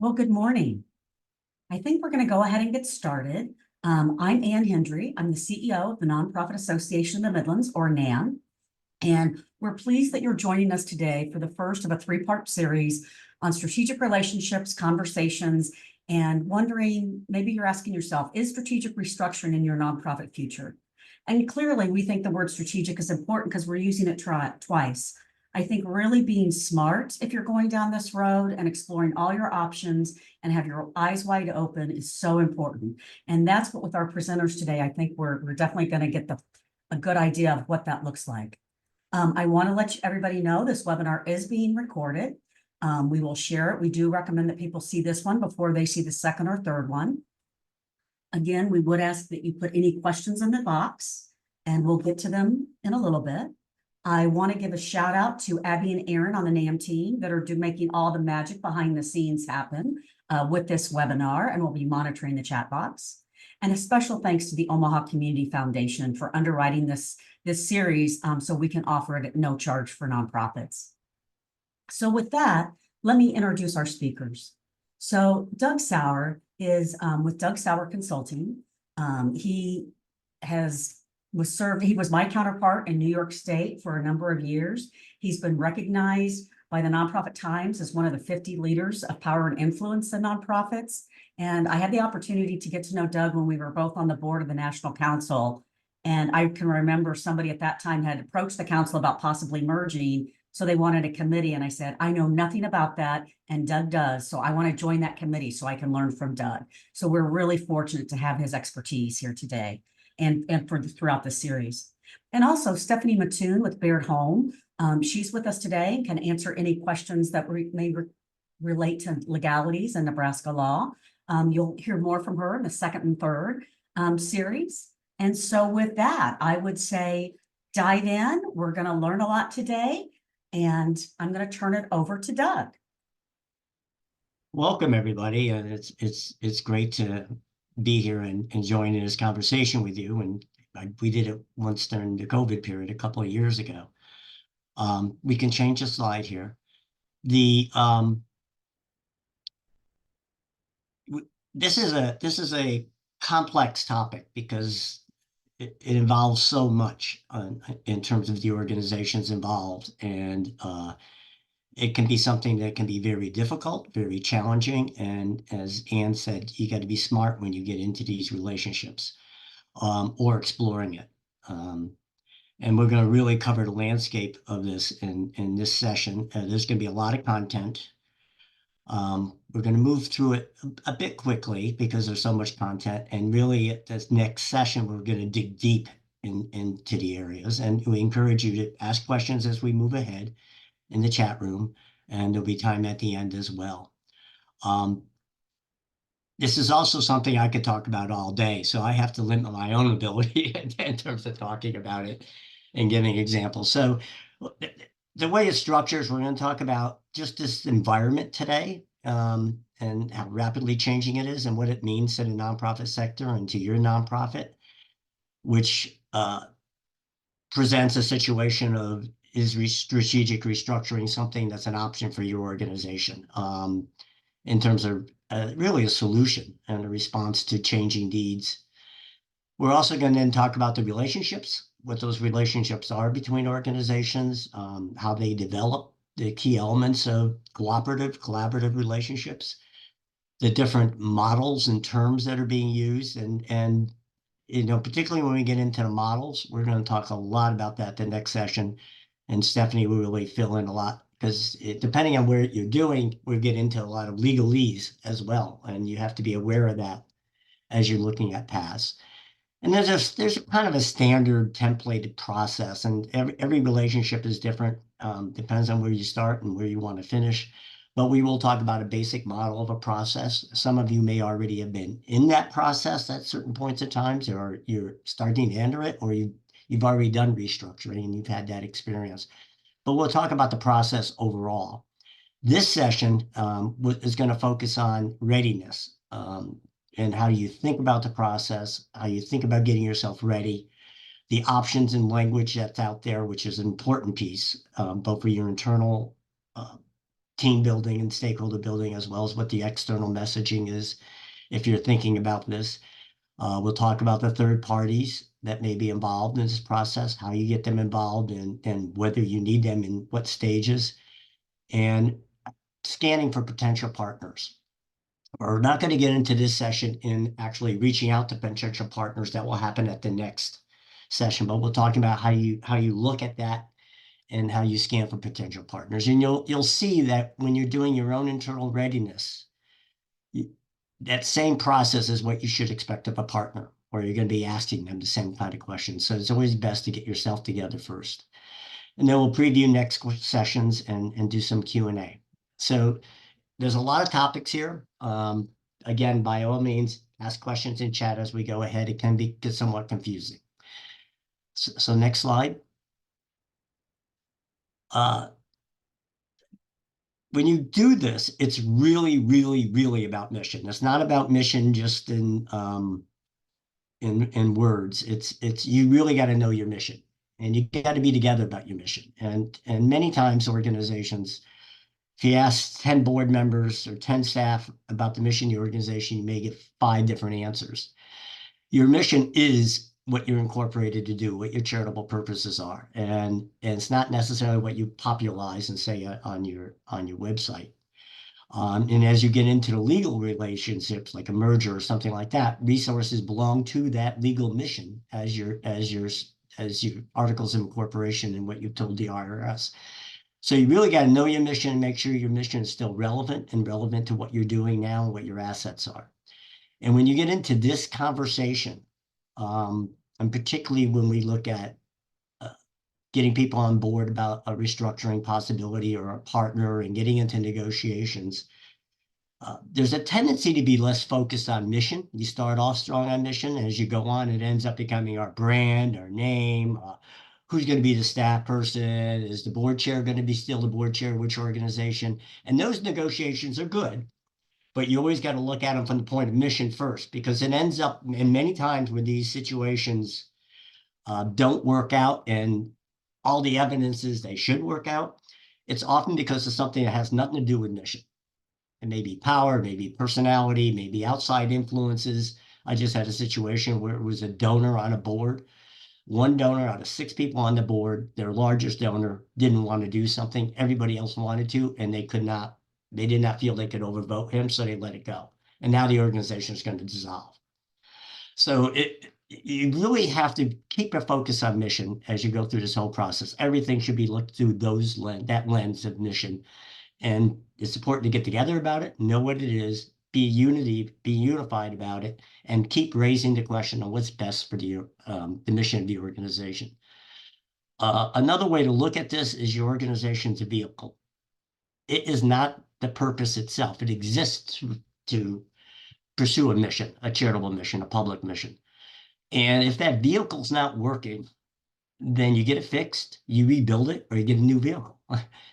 Well, good morning. I think we're going to go ahead and get started. I'm Ann Hendry. I'm the CEO of the Nonprofit Association of the Midlands, or NAM, and we're pleased that you're joining us today for the first of a three-part series on strategic relationships, conversations, and wondering, maybe you're asking yourself, is strategic restructuring in your nonprofit future? And clearly, we think the word strategic is important because we're using it twice. I think really being smart if you're going down this road and exploring all your options and have your eyes wide open is so important. And that's what with our presenters today, I think we're definitely going to get a good idea of what that looks like. I want to let everybody know this webinar is being recorded. We will share it. We do recommend that people see this one before they see the second or third one. Again, we would ask that you put any questions in the box and we'll get to them in a little bit. I want to give a shout out to Abby and Aaron on the NAM team that are making all the magic behind the scenes happen with this webinar, and we'll be monitoring the chat box. And a special thanks to the Omaha Community Foundation for underwriting this series so we can offer it at no charge for nonprofits. So with that, let me introduce our speakers. So Doug Sauer is with Doug Sauer Consulting. He was my counterpart in New York State for a number of years. He's been recognized by the Nonprofit Times as one of the 50 leaders of power and influence in nonprofits. And I had the opportunity to get to know Doug when we were both on the board of the National Council. And I can remember somebody at that time had approached the council about possibly merging. So they wanted a committee. And I said, I know nothing about that. And Doug does. So I want to join that committee so I can learn from Doug. So we're really fortunate to have his expertise here today and throughout the series. And also Stephanie Mattoon with Baird Home. She's with us today and can answer any questions that may relate to legalities in Nebraska law. You'll hear more from her in the second and third series. And so with that, I would say dive in. We're going to learn a lot today. And I'm going to turn it over to Doug. Welcome, everybody. And it's great to be here and join in this conversation with you. And we did it once during the COVID period a couple of years ago. We can change the slide here. This is a complex topic because it involves so much in terms of the organizations involved, and it can be something that can be very difficult, very challenging, and as Ann said, you got to be smart when you get into these relationships or exploring it. And we're going to really cover the landscape of this in this session. There's going to be a lot of content. We're going to move through it a bit quickly because there's so much content. And really, at this next session, we're going to dig deep into the areas. And we encourage you to ask questions as we move ahead in the chat room. And there'll be time at the end as well. This is also something I could talk about all day. So I have to limit my own ability in terms of talking about it and giving examples. So the way it structures, we're going to talk about just this environment today and how rapidly changing it is and what it means to the nonprofit sector and to your nonprofit, which presents a situation of, is strategic restructuring something that's an option for your organization in terms of really a solution and a response to changing needs. We're also going to then talk about the relationships, what those relationships are between organizations, how they develop, the key elements of collaborative relationships, the different models and terms that are being used. And you know, particularly when we get into the models, we're going to talk a lot about that the next session. And Stephanie will really fill in a lot because depending on where you're doing, we'll get into a lot of legalese as well. And you have to be aware of that as you're looking at paths. And there's kind of a standard templated process, and every relationship is different. Depends on where you start and where you want to finish. But we will talk about a basic model of a process. Some of you may already have been in that process at certain points of times, or you're starting to enter it, or you've already done restructuring and you've had that experience. But we'll talk about the process overall. This session is going to focus on readiness. And how you think about the process, how you think about getting yourself ready, the options and language that's out there, which is an important piece, both for your internal team building and stakeholder building, as well as what the external messaging is if you're thinking about this. We'll talk about the third parties that may be involved in this process, how you get them involved, and whether you need them in what stages, and scanning for potential partners. We're not going to get into this session in actually reaching out to potential partners. That will happen at the next session, but we'll talk about how you look at that and how you scan for potential partners. And you'll see that when you're doing your own internal readiness, that same process is what you should expect of a partner, where you're going to be asking them the same kind of questions. So it's always best to get yourself together first. And then we'll preview next sessions and do some Q&A. So there's a lot of topics here. Again, by all means, ask questions in chat as we go ahead. It can get somewhat confusing. So next slide. When you do this, it's really, really, really about mission. It's not about mission just in words. It's you really got to know your mission, and you got to be together about your mission. And many times organizations, if you ask 10 board members or 10 staff about the mission of your organization, you may get 5 different answers. Your mission is what you're incorporated to do, what your charitable purposes are. And it's not necessarily what you popularize and say on your website. And as you get into the legal relationships, like a merger or something like that, resources belong to that legal mission as your articles of incorporation and what you've told the IRS. So you really got to know your mission and make sure your mission is still relevant to what you're doing now and what your assets are. And when you get into this conversation, and particularly when we look at getting people on board about a restructuring possibility or a partner and getting into negotiations, there's a tendency to be less focused on mission. You start off strong on mission, and as you go on, it ends up becoming our brand, our name, who's going to be the staff person, is the board chair going to be still the board chair, which organization? And those negotiations are good, but you always got to look at them from the point of mission first, because it ends up, and many times when these situations don't work out and all the evidence is they should work out, it's often because of something that has nothing to do with mission. It may be power, maybe personality, maybe outside influences. I just had a situation where it was a donor on a board. One donor out of 6 people on the board, their largest donor, didn't want to do something. Everybody else wanted to, and they did not feel they could overvote him, so they let it go. And now the organization is going to dissolve. So you really have to keep a focus on mission as you go through this whole process. Everything should be looked through that lens of mission. And it's important to get together about it, know what it is, be unified about it, and keep raising the question on what's best for the mission of the organization. Another way to look at this is your organization's a vehicle. It is not the purpose itself. It exists to pursue a mission, a charitable mission, a public mission. And if that vehicle's not working, then you get it fixed, you rebuild it, or you get a new vehicle.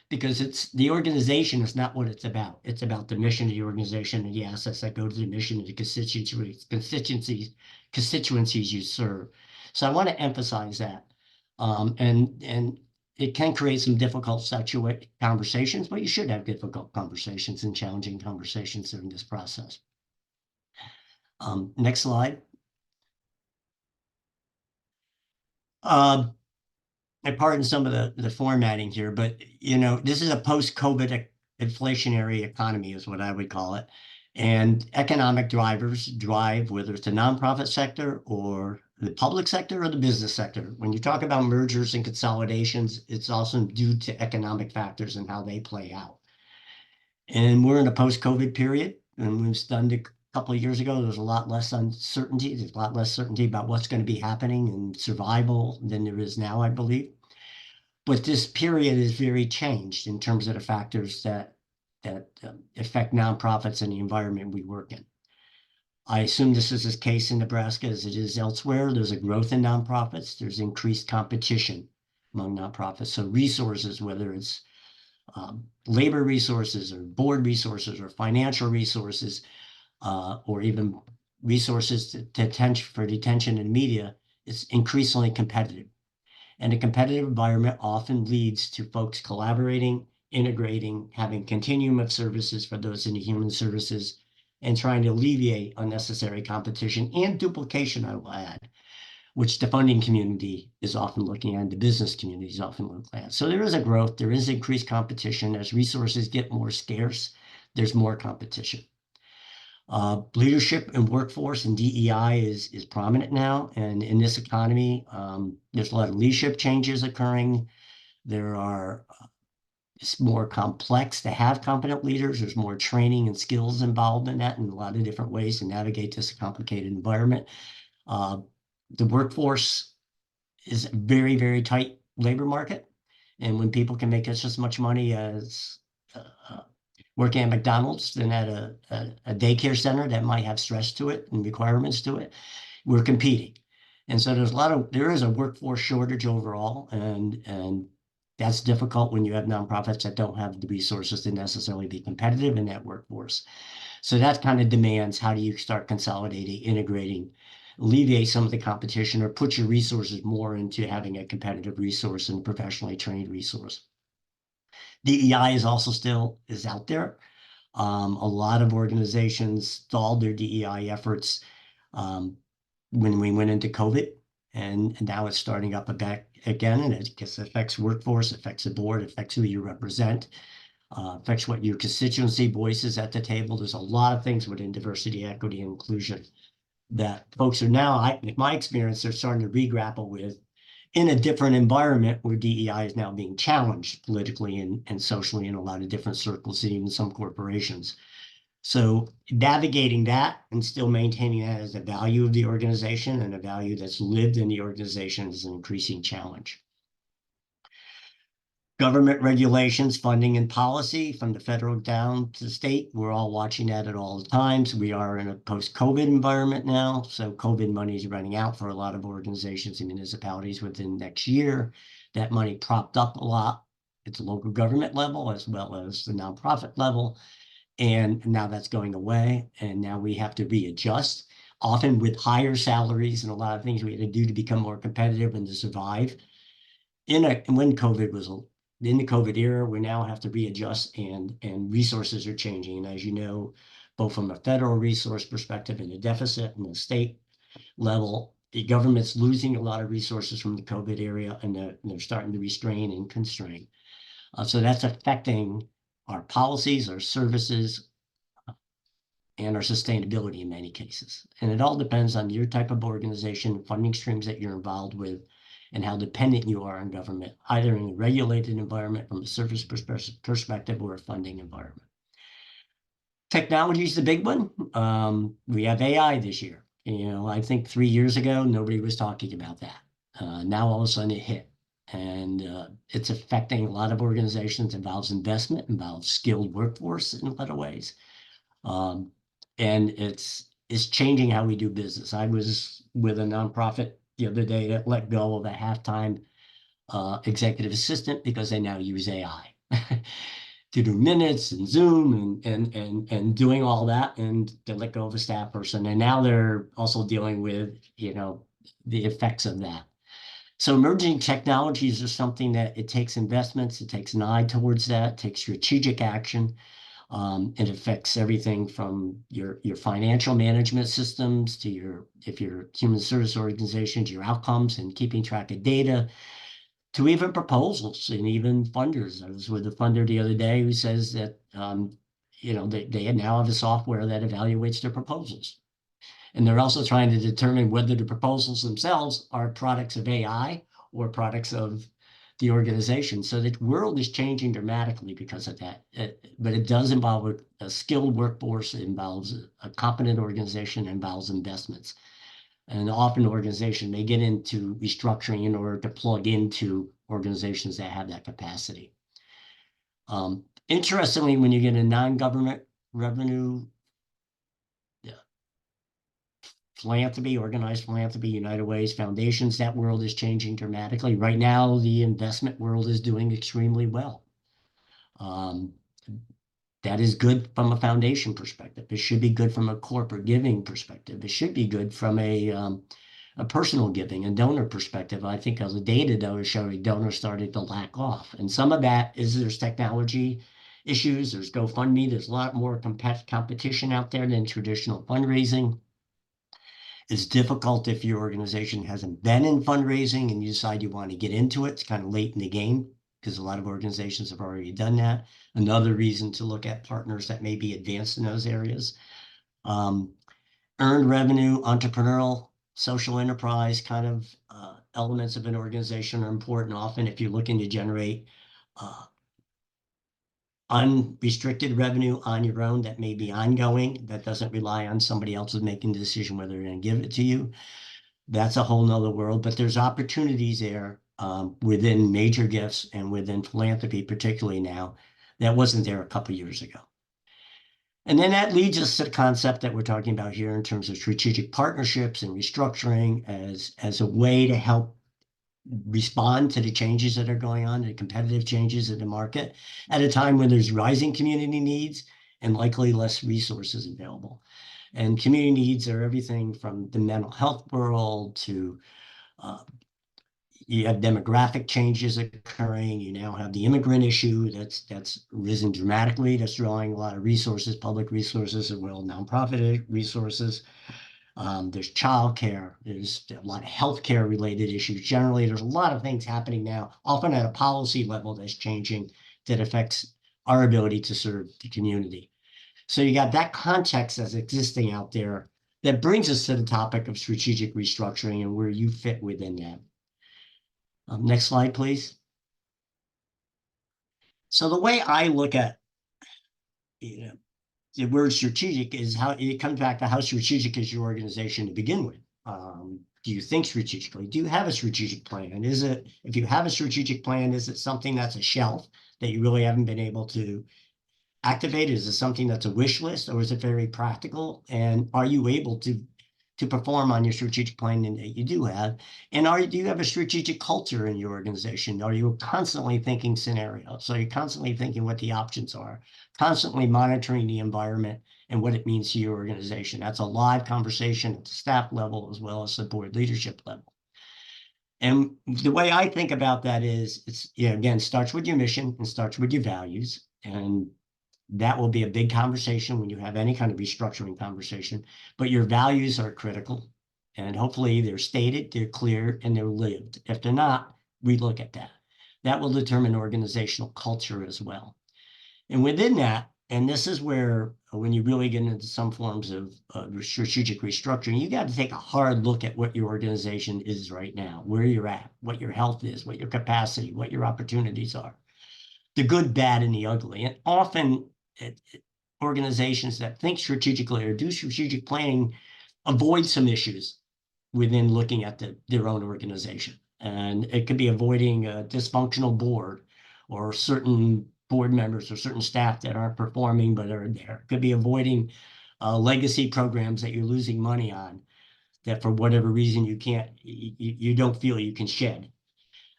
Because the organization is not what it's about. It's about the mission of the organization and the assets that go to the mission and the constituencies you serve. So I want to emphasize that. And it can create some difficult conversations, but you should have difficult conversations and challenging conversations during this process. Next slide. And pardon some of the formatting here, but this is a post-COVID inflationary economy is what I would call it. And economic drivers drive, whether it's the nonprofit sector or the public sector or the business sector. When you talk about mergers and consolidations, it's also due to economic factors and how they play out. And we're in a post-COVID period, and we've stunned a couple of years ago, there's a lot less uncertainty. There's a lot less certainty about what's going to be happening in survival than there is now, I believe. But this period is very changed in terms of the factors that affect nonprofits and the environment we work in. I assume this is the case in Nebraska as it is elsewhere. There's a growth in nonprofits. There's increased competition among nonprofits. So resources, whether it's labor resources or board resources or financial resources, or even resources for detention and media, it's increasingly competitive. And a competitive environment often leads to folks collaborating integrating, having continuum of services for those in the human services, and trying to alleviate unnecessary competition and duplication, I will add, which the funding community is often looking at, the business community is often looking at. So there is a growth, there is increased competition. As resources get more scarce, there's more competition. Leadership and workforce and DEI is prominent now. And in this economy, there's a lot of leadership changes occurring. There are, it's more complex to have competent leaders. There's more training and skills involved in that in a lot of different ways to navigate this complicated environment. The workforce is a very, very tight labor market. And when people can make just as much money as working at McDonald's than at a daycare center that might have stress to it and requirements to it, we're competing. And so there is a workforce shortage overall, and that's difficult when you have nonprofits that don't have the resources to necessarily be competitive in that workforce. So that kind of demands, how do you start consolidating, integrating, alleviate some of the competition, or put your resources more into having a competitive resource and professionally trained resource. DEI is also still out there. A lot of organizations stalled their DEI efforts when we went into COVID, and now it's starting up back again, and it affects workforce, affects the board, affects who you represent, affects what your constituency voices at the table. There's a lot of things within diversity, equity, and inclusion that folks are now, in my experience, they're starting to re-grapple with in a different environment where DEI is now being challenged politically and socially in a lot of different circles, and even some corporations. So navigating that and still maintaining that as a value of the organization and a value that's lived in the organization is an increasing challenge. Government regulations, funding, and policy from the federal down to the state, we're all watching that at all times. We are in a post-COVID environment now, so COVID money is running out for a lot of organizations and municipalities within next year. That money propped up a lot at the local government level as well as the nonprofit level. And now that's going away, and now we have to readjust, often with higher salaries and a lot of things we had to do to become more competitive and to survive. When COVID was in the COVID era, we now have to readjust, and resources are changing. And as you know, both from a federal resource perspective and a deficit and the state level, the government's losing a lot of resources from the COVID area, and they're starting to restrain and constrain. So that's affecting our policies, our services, and our sustainability in many cases. And it all depends on your type of organization, funding streams that you're involved with, and how dependent you are on government, either in a regulated environment from a service perspective or a funding environment. Technology is the big one. We have AI this year. I think 3 years ago, nobody was talking about that. Now all of a sudden it hit. And it's affecting a lot of organizations, involves investment, involves skilled workforce in a lot of ways. And it's changing how we do business. I was with a nonprofit the other day that let go of a half-time executive assistant because they now use AI to do minutes and Zoom and doing all that, and they let go of a staff person. And now they're also dealing with, the effects of that. So emerging technologies are something that it takes investments, it takes an eye towards that, it takes strategic action. It affects everything from your financial management systems to if you're human service organizations, your outcomes and keeping track of data, to even proposals and even funders. I was with a funder the other day who says that, they now have a software that evaluates their proposals. And they're also trying to determine whether the proposals themselves are products of AI or products of the organization. So the world is changing dramatically because of that. But it does involve a skilled workforce, it involves a competent organization, it involves investments. And often organizations may get into restructuring in order to plug into organizations that have that capacity. Interestingly, when you get a non-government revenue, philanthropy, organized philanthropy, United Way's foundations, that world is changing dramatically. Right now, the investment world is doing extremely well. That is good from a foundation perspective. It should be good from a corporate giving perspective. It should be good from a a personal giving and donor perspective, I think as the data though is showing donors started to lack off. And some of that is there's technology issues, there's GoFundMe, there's a lot more competition out there than traditional fundraising. It's difficult if your organization hasn't been in fundraising and you decide you want to get into it. It's kind of late in the game because a lot of organizations have already done that. Another reason to look at partners that may be advanced in those areas. Earned revenue, entrepreneurial, social enterprise kind of elements of an organization are important. Often if you're looking to generate unrestricted revenue on your own that may be ongoing, that doesn't rely on somebody else's making the decision whether they're going to give it to you. That's a whole nother world, but there's opportunities there within major gifts and within philanthropy, particularly now, that wasn't there a couple years ago. And then that leads us to the concept that we're talking about here in terms of strategic partnerships and restructuring as a way to help respond to the changes that are going on, the competitive changes in the market at a time when there's rising community needs and likely less resources available. And community needs are everything from the mental health world to you have demographic changes occurring. You now have the immigrant issue that's risen dramatically. That's drawing a lot of resources, public resources, as well as nonprofit resources. There's childcare. There's a lot of healthcare related issues. Generally, there's a lot of things happening now, often at a policy level that's changing that affects our ability to serve the community. So you got that context that's existing out there that brings us to the topic of strategic restructuring and where you fit within that. Next slide, please. So the way I look at the word strategic is how it comes back to how strategic is your organization to begin with. Do you think strategically? Do you have a strategic plan? Is it, if you have a strategic plan, is it something that's a shelf that you really haven't been able to activate? Is it something that's a wish list, or is it very practical? And are you able to perform on your strategic plan that you do have? And do you have a strategic culture in your organization? Are you constantly thinking scenarios? So you're constantly thinking what the options are, constantly monitoring the environment and what it means to your organization. That's a live conversation at the staff level as well as the board leadership level. And the way I think about that is, it's, again, starts with your mission and starts with your values. And that will be a big conversation when you have any kind of restructuring conversation, but your values are critical. And hopefully they're stated, they're clear, and they're lived. If they're not, we look at that. That will determine organizational culture as well. And within that, and this is where when you really get into some forms of strategic restructuring, you got to take a hard look at what your organization is right now, where you're at, what your health is, what your capacity, what your opportunities are, the good, bad, and the ugly. And often organizations that think strategically or do strategic planning avoid some issues within looking at their own organization. And it could be avoiding a dysfunctional board or certain board members or certain staff that aren't performing but are there. It could be avoiding legacy programs that you're losing money on that for whatever reason you don't feel you can shed.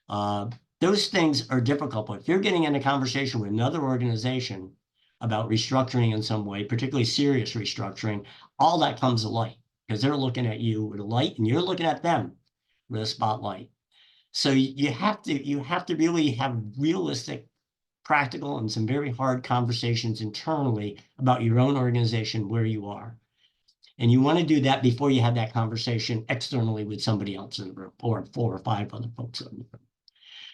Those things are difficult, but if you're getting in a conversation with another organization about restructuring in some way, particularly serious restructuring, all that comes to light because they're looking at you with a light and you're looking at them with a spotlight. So you have to really have realistic, practical, and some very hard conversations internally about your own organization, where you are. And you want to do that before you have that conversation externally with somebody else in the room or 4 or 5 other folks in the room.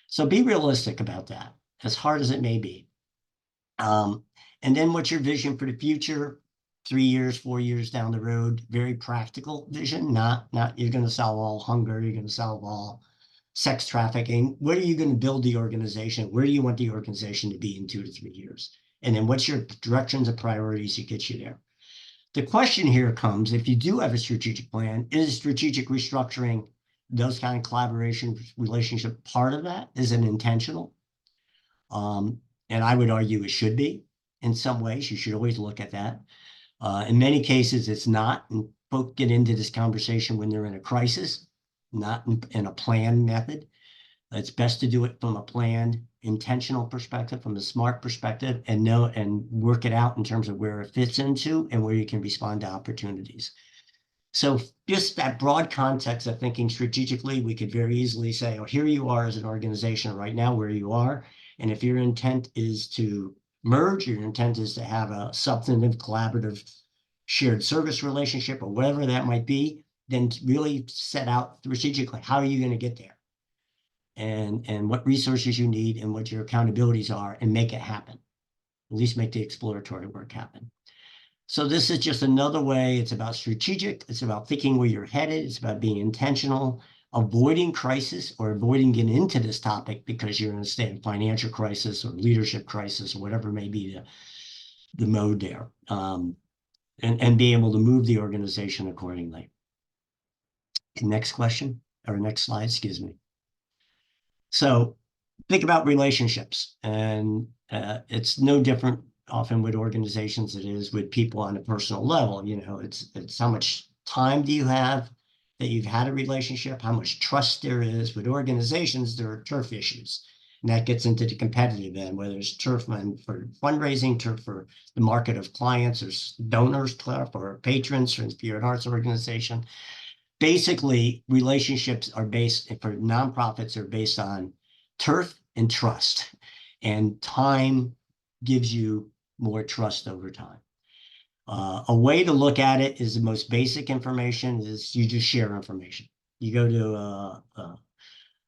So be realistic about that, as hard as it may be. And then what's your vision for the future? 3 years, 4 years down the road, very practical vision, not you're going to solve all hunger, you're going to solve all sex trafficking. Where are you going to build the organization? Where do you want the organization to be in 2 to 3 years? And then what's your directions and priorities to get you there? The question here comes, if you do have a strategic plan, is strategic restructuring, those kind of collaboration relationship part of that? Is it intentional? And I would argue it should be in some ways. You should always look at that. In many cases, it's not. And folks get into this conversation when they're in a crisis, not in a planned method. It's best to do it from a planned, intentional perspective, from a smart perspective, and work it out in terms of where it fits into and where you can respond to opportunities. So just that broad context of thinking strategically, we could very easily say, oh, here you are as an organization right now where you are. And if your intent is to merge, your intent is to have a substantive, collaborative, shared service relationship or whatever that might be, then really set out strategically, how are you going to get there? And what resources you need and what your accountabilities are, and make it happen. At least make the exploratory work happen. So this is just another way. It's about strategic. It's about thinking where you're headed. It's about being intentional, avoiding crisis or avoiding getting into this topic because you're in a state of financial crisis or leadership crisis or whatever may be the mode there. And be able to move the organization accordingly. Next question, or next slide, excuse me. So think about relationships, and it's no different often with organizations it is with people on a personal level. You know, it's how much time do you have that you've had a relationship, how much trust there is. With organizations, there are turf issues. And that gets into the competitive end, whether it's turf for fundraising, turf for the market of clients, or donors, turf or patrons for you're an arts organization. Basically, relationships are based, for nonprofits, are based on turf and trust. And time gives you more trust over time. A way to look at it is the most basic information is you just share information. You go to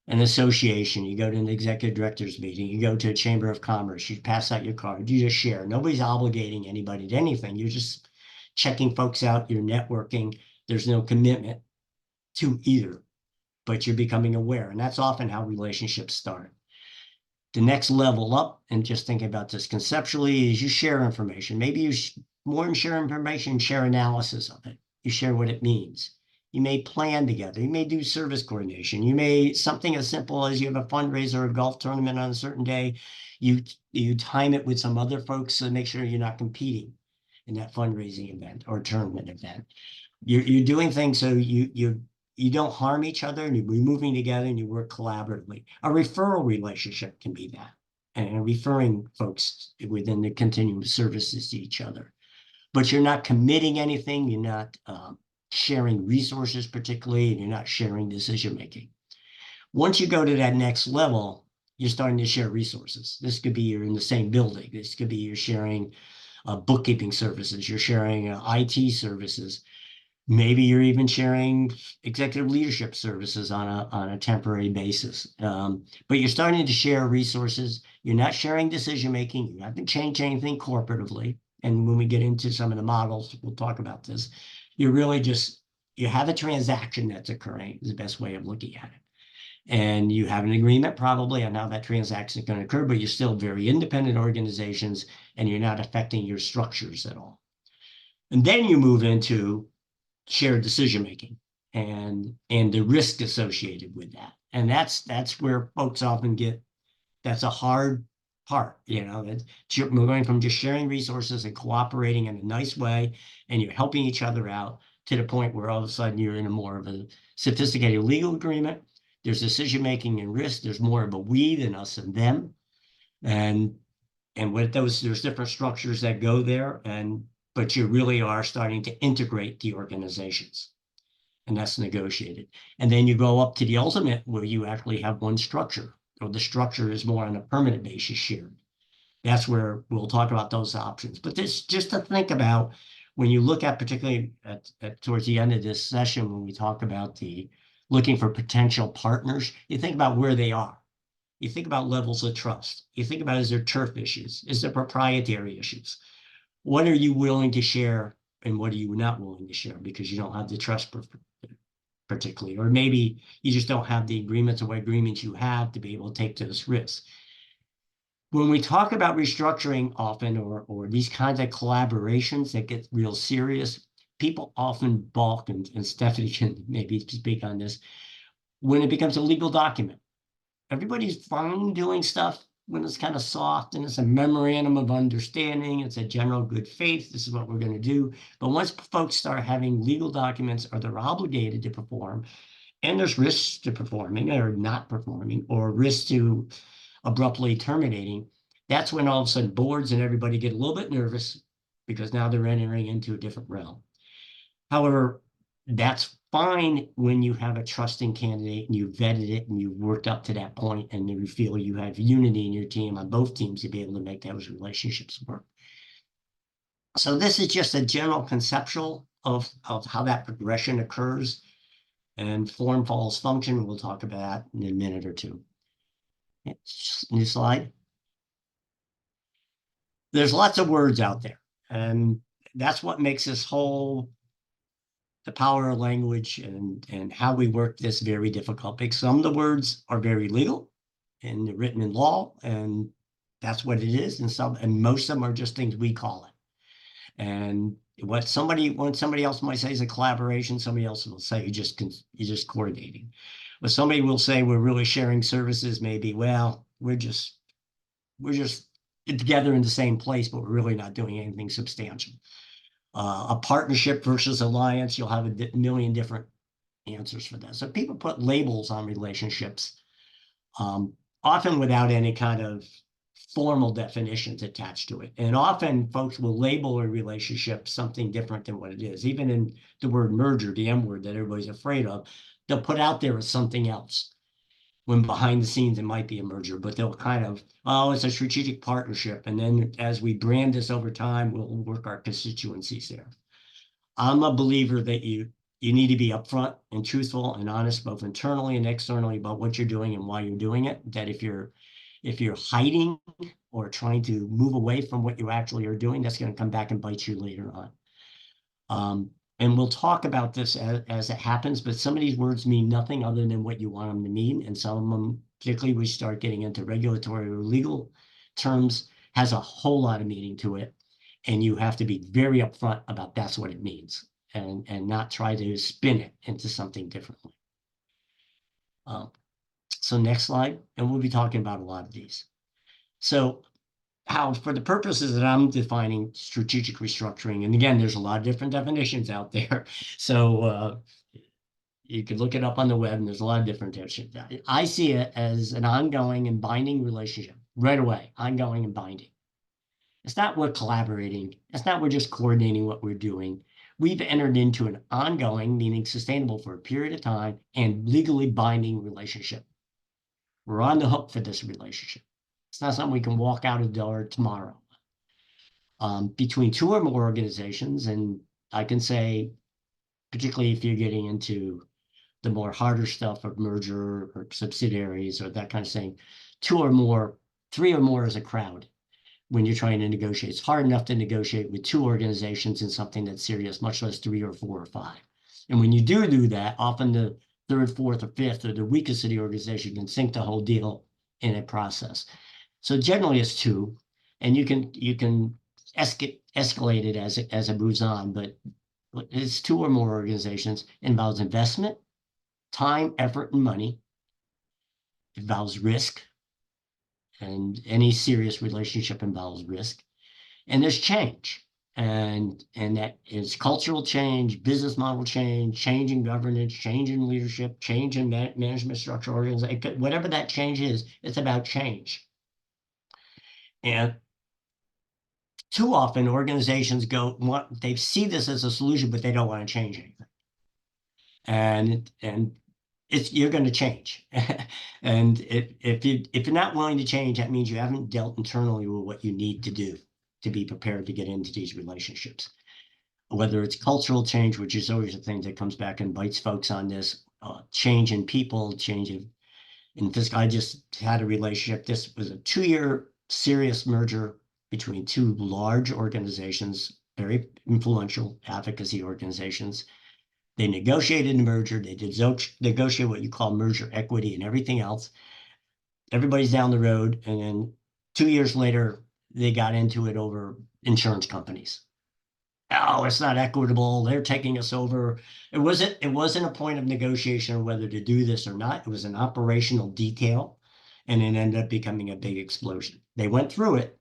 an association, you go to an executive director's meeting, you go to a chamber of commerce, you pass out your card, you just share. Nobody's obligating anybody to anything. You're just checking folks out, you're networking. There's no commitment to either, but you're becoming aware. And that's often how relationships start. The next level up, and just thinking about this conceptually, is you share information. Maybe you more than share information, share analysis of it. You share what it means. You may plan together. You may do service coordination. You may, something as simple as you have a fundraiser or a golf tournament on a certain day, you time it with some other folks to make sure you're not competing in that fundraising event or tournament event. You're doing things so you don't harm each other, and you're moving together and you work collaboratively. A referral relationship can be that, and referring folks within the continuum of services to each other. But you're not committing anything. You're not sharing resources particularly, and you're not sharing decision-making. Once you go to that next level, you're starting to share resources. This could be you're in the same building. This could be you're sharing bookkeeping services. You're sharing IT services. Maybe you're even sharing executive leadership services on a temporary basis. But you're starting to share resources. You're not sharing decision-making. You haven't changed anything corporatively. And when we get into some of the models, we'll talk about this. You're really just, you have a transaction that's occurring is the best way of looking at it. And you have an agreement probably on how that transaction is going to occur, but you're still very independent organizations and you're not affecting your structures at all. And then you move into shared decision-making and the risk associated with that. And that's where folks often get, that's a hard part, you know, that we're going from just sharing resources and cooperating in a nice way, and you're helping each other out to the point where all of a sudden you're in a more of a sophisticated legal agreement. There's decision-making and risk. There's more of a we than us and them. And with those, there's different structures that go there, but you really are starting to integrate the organizations, and that's negotiated. And then you go up to the ultimate where you actually have one structure, or the structure is more on a permanent basis shared. That's where we'll talk about those options. But this, just to think about, when you look at, particularly towards the end of this session, when we talk about the looking for potential partners, you think about where they are. You think about levels of trust. You think about, is there turf issues? Is there proprietary issues? What are you willing to share and what are you not willing to share because you don't have the trust particularly, or maybe you just don't have the agreements or what agreements you have to be able to take those risks. When we talk about restructuring often, or these kinds of collaborations that get real serious, people often balk, and Stephanie can maybe speak on this, when it becomes a legal document. Everybody's fine doing stuff when it's kind of soft and it's a memorandum of understanding, it's a general good faith, this is what we're going to do. But once folks start having legal documents, or they're obligated to perform, and there's risks to performing or not performing, or risks to abruptly terminating, that's when all of a sudden boards and everybody get a little bit nervous because now they're entering into a different realm. However, That's fine when you have a trusting candidate and you vetted it and you've worked up to that point and you feel you have unity in your team on both teams to be able to make those relationships work. So this is just a general conceptual of how that progression occurs, and form follows function. We'll talk about that in a minute or two. New slide. There's lots of words out there, and that's what makes this whole the power of language and how we work this very difficult, because some of the words are very legal and they're written in law, and that's what it is. And most of them are just things we call it. And when somebody else might say is a collaboration, somebody else will say you're just coordinating. But somebody will say we're really sharing services, maybe, well, we're just together in the same place, but we're really not doing anything substantial. A partnership versus alliance, you'll have a million different answers for that. So people put labels on relationships, often without any kind of formal definitions attached to it. And often folks will label a relationship something different than what it is. Even in the word merger, the M word that everybody's afraid of, they'll put out there as something else, when behind the scenes it might be a merger, but they'll kind of, oh, it's a strategic partnership. And then as we brand this over time, we'll work our constituencies there. I'm a believer that you need to be upfront and truthful and honest, both internally and externally, about what you're doing and why you're doing it. That if you're hiding or trying to move away from what you actually are doing, that's going to come back and bite you later on. And we'll talk about this as it happens, but some of these words mean nothing other than what you want them to mean. And some of them, particularly we start getting into regulatory or legal terms, has a whole lot of meaning to it. And you have to be very upfront about that's what it means, and not try to spin it into something differently. So next slide, and we'll be talking about a lot of these. So how, for the purposes that I'm defining strategic restructuring, and again, there's a lot of different definitions out there. So you can look it up on the web, and there's a lot of different definitions. I see it as an ongoing and binding relationship right away, ongoing and binding. It's not we're collaborating. It's not we're just coordinating what we're doing. We've entered into an ongoing, meaning sustainable for a period of time, and legally binding relationship. We're on the hook for this relationship. It's not something we can walk out of the door tomorrow. Between two or more organizations, and I can say, particularly if you're getting into the more harder stuff of merger or subsidiaries or that kind of thing, two or more, three or more is a crowd. When you're trying to negotiate, it's hard enough to negotiate with two organizations in something that's serious, much less three or four or five. And when you do that, often the third, fourth, or fifth, or the weakest of the organization can sink the whole deal in a process. So generally it's two, and you can escalate it as it moves on, but it's two or more organizations. It involves investment, time, effort, and money. It involves risk, and any serious relationship involves risk. And there's change, and that is cultural change, business model change, change in governance, change in leadership, change in management structure, organization, whatever that change is, it's about change. And too often organizations they see this as a solution, but they don't want to change anything. And you're going to change. And if you're not willing to change, that means you haven't dealt internally with what you need to do to be prepared to get into these relationships. Whether it's cultural change, which is always a thing that comes back and bites folks on this, change in people, change in fiscal. I just had a relationship. This was a 2-year serious merger between two large organizations, very influential advocacy organizations. They negotiated the merger. They did negotiate what you call merger equity and everything else. Everybody's down the road. And then 2 years later, they got into it over insurance companies. Oh, it's not equitable. They're taking us over. It wasn't a point of negotiation on whether to do this or not. It was an operational detail, and it ended up becoming a big explosion. They went through it,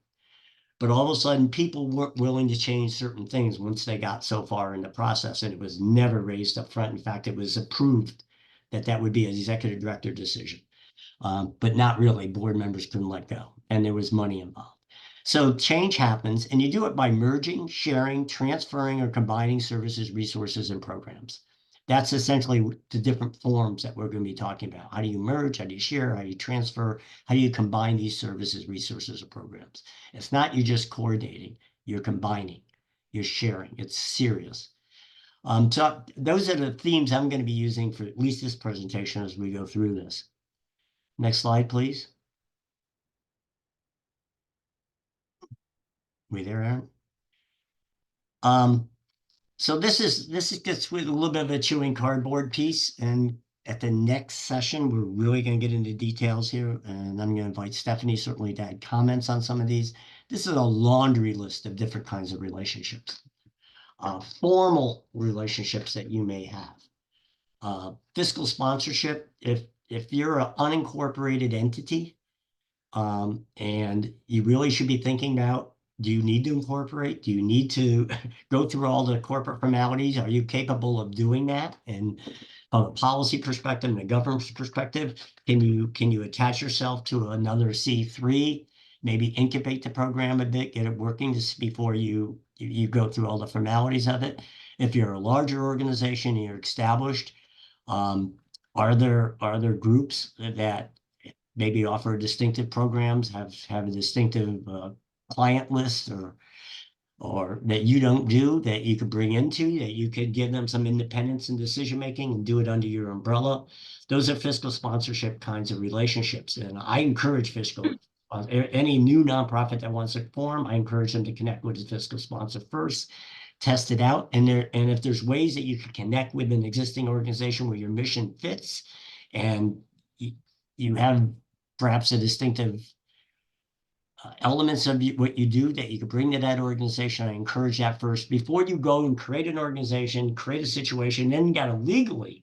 but all of a sudden people weren't willing to change certain things once they got so far in the process, and it was never raised up front. In fact, it was approved that would be an executive director decision, but not really. Board members couldn't let go, and there was money involved. So change happens, and you do it by merging, sharing, transferring, or combining services, resources, and programs. That's essentially the different forms that we're going to be talking about. How do you merge? How do you share? How do you transfer? How do you combine these services, resources, or programs? It's not you just coordinating, you're combining, you're sharing. It's serious. So those are the themes I'm going to be using for at least this presentation as we go through this. Next slide, please. We there, Aaron? So this gets with a little bit of a chewing cardboard piece, and at the next session, we're really going to get into details here, and I'm going to invite Stephanie certainly to add comments on some of these. This is a laundry list of different kinds of relationships, formal relationships that you may have. Fiscal sponsorship, if you're an unincorporated entity, and you really should be thinking about, do you need to incorporate? Do you need to go through all the corporate formalities? Are you capable of doing that? And from a policy perspective and a governance perspective, can you attach yourself to another C3, maybe incubate the program a bit, get it working just before you go through all the formalities of it? If you're a larger organization and you're established, are there groups that maybe offer distinctive programs, have a distinctive client list, or that you don't do that you could bring into, that you could give them some independence in decision making and do it under your umbrella? Those are fiscal sponsorship kinds of relationships, and I encourage fiscal. Any new nonprofit that wants to form, I encourage them to connect with a fiscal sponsor first, test it out, and if there's ways that you can connect with an existing organization where your mission fits, and you have perhaps a distinctive elements of what you do that you could bring to that organization. I encourage that first before you go and create an organization, create a situation, then you got to legally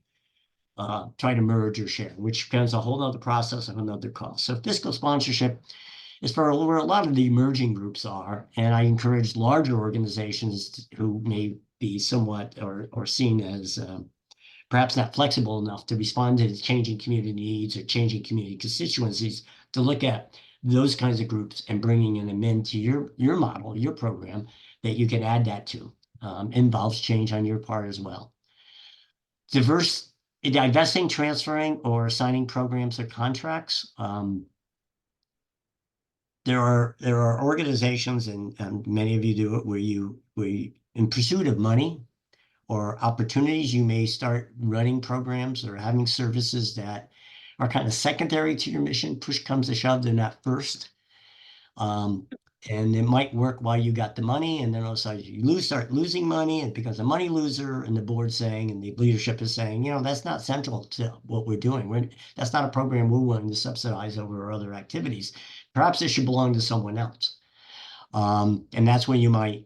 try to merge or share, which becomes a whole nother process and another cost. So fiscal sponsorship is for where a lot of the emerging groups are, and I encourage larger organizations who may be somewhat or seen as perhaps not flexible enough to respond to changing community needs or changing community constituencies, to look at those kinds of groups and bringing them into your model, your program, that you can add that to. Involves change on your part as well. Divesting, transferring, or assigning programs or contracts. There are organizations, and many of you do it, where you in pursuit of money or opportunities, you may start running programs or having services that are kind of secondary to your mission. Push comes to shove, they're not first. And it might work while you got the money, and then all of a sudden you start losing money, and it becomes a money loser, and the board's saying, and the leadership is saying, that's not central to what we're doing. That's not a program we're willing to subsidize over our other activities. Perhaps it should belong to someone else. And that's when you might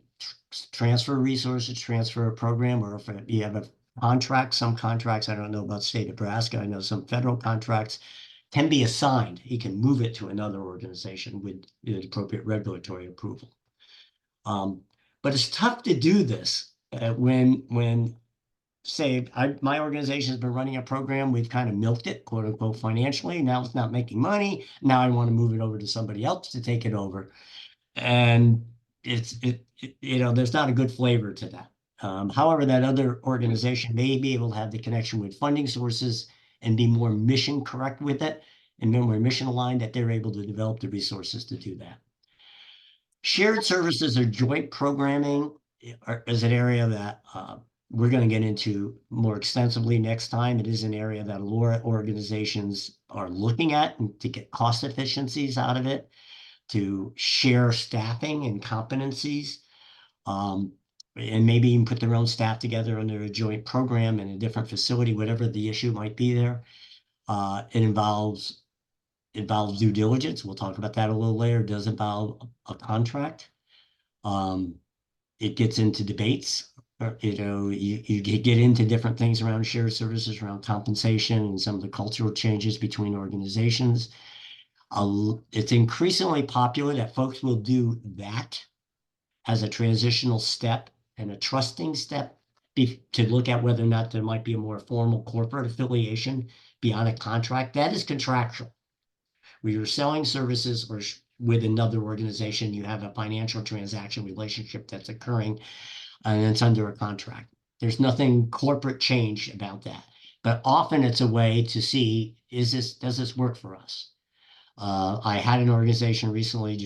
transfer resources, transfer a program, or if you have a contract, some contracts, I don't know about state of Nebraska, I know some federal contracts can be assigned. You can move it to another organization with the appropriate regulatory approval. But it's tough to do this when say my organization has been running a program, we've kind of milked it, quote unquote, financially. Now it's not making money. Now I want to move it over to somebody else to take it over. And there's not a good flavor to that. However, that other organization may be able to have the connection with funding sources and be more mission correct with it, and more mission aligned, that they're able to develop the resources to do that. Shared services or joint programming is an area that we're going to get into more extensively next time. It is an area that a lot of organizations are looking at to get cost efficiencies out of it, to share staffing and competencies, and maybe even put their own staff together under a joint program in a different facility, whatever the issue might be there. It involves due diligence. We'll talk about that a little later. It does involve a contract. It gets into debates. You get into different things around shared services, around compensation, and some of the cultural changes between organizations. It's increasingly popular that folks will do that as a transitional step and a trusting step to look at whether or not there might be a more formal corporate affiliation beyond a contract. That is contractual. Where you're selling services or with another organization, you have a financial transaction relationship that's occurring, and it's under a contract. There's nothing corporate change about that. But often it's a way to see, does this work for us? I had an organization recently,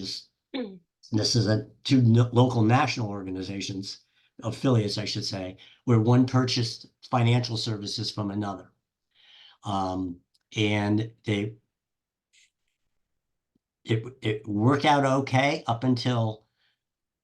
this is two local national organizations, affiliates, I should say, where one purchased financial services from another. And it worked out okay up until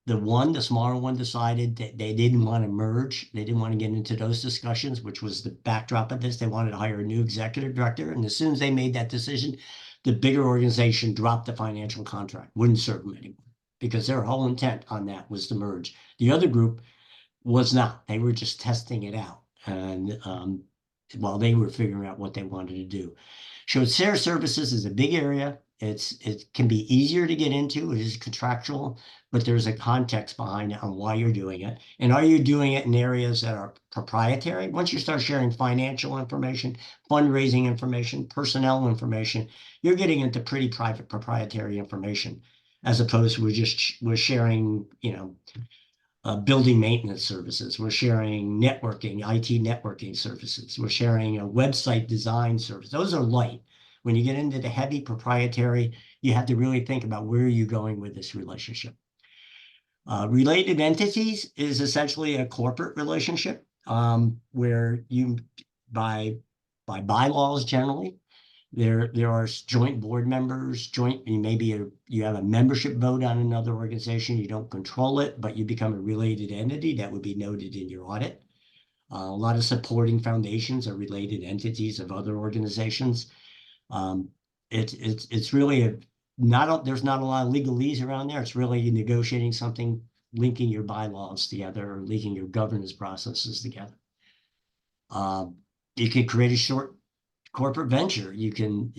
the smaller one decided that they didn't want to merge. They didn't want to get into those discussions, which was the backdrop of this. They wanted to hire a new executive director. And as soon as they made that decision, the bigger organization dropped the financial contract, wouldn't serve them anymore because their whole intent on that was to merge. The other group was not. They were just testing it out. And while they were figuring out what they wanted to do. So shared services is a big area. It can be easier to get into. It is contractual, but there's a context behind it on why you're doing it. And are you doing it in areas that are proprietary? Once you start sharing financial information, fundraising information, personnel information, you're getting into pretty private proprietary information, as opposed to we're sharing, building maintenance services. We're sharing networking, IT networking services. We're sharing a website design service. Those are light. When you get into the heavy proprietary, you have to really think about where are you going with this relationship. Related entities is essentially a corporate relationship where you, by bylaws generally, there are joint board members, you have a membership vote on another organization. You don't control it, but you become a related entity that would be noted in your audit. A lot of supporting foundations are related entities of other organizations. It's really there's not a lot of legalese around there. It's really negotiating something, linking your bylaws together or linking your governance processes together. You can create a short corporate venture. You can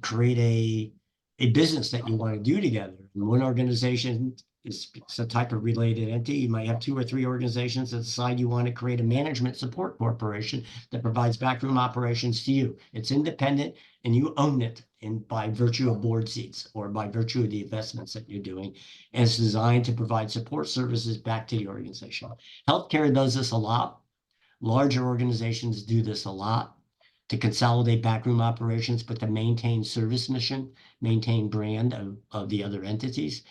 create a business that you want to do together. And one organization is a type of related entity. You might have 2 or 3 organizations that decide you want to create a management support corporation that provides backroom operations to you. It's independent and you own it by virtue of board seats or by virtue of the investments that you're doing. And it's designed to provide support services back to the organization. Healthcare does this a lot. Larger organizations do this a lot to consolidate backroom operations, but to maintain service mission, maintain brand of the other entities.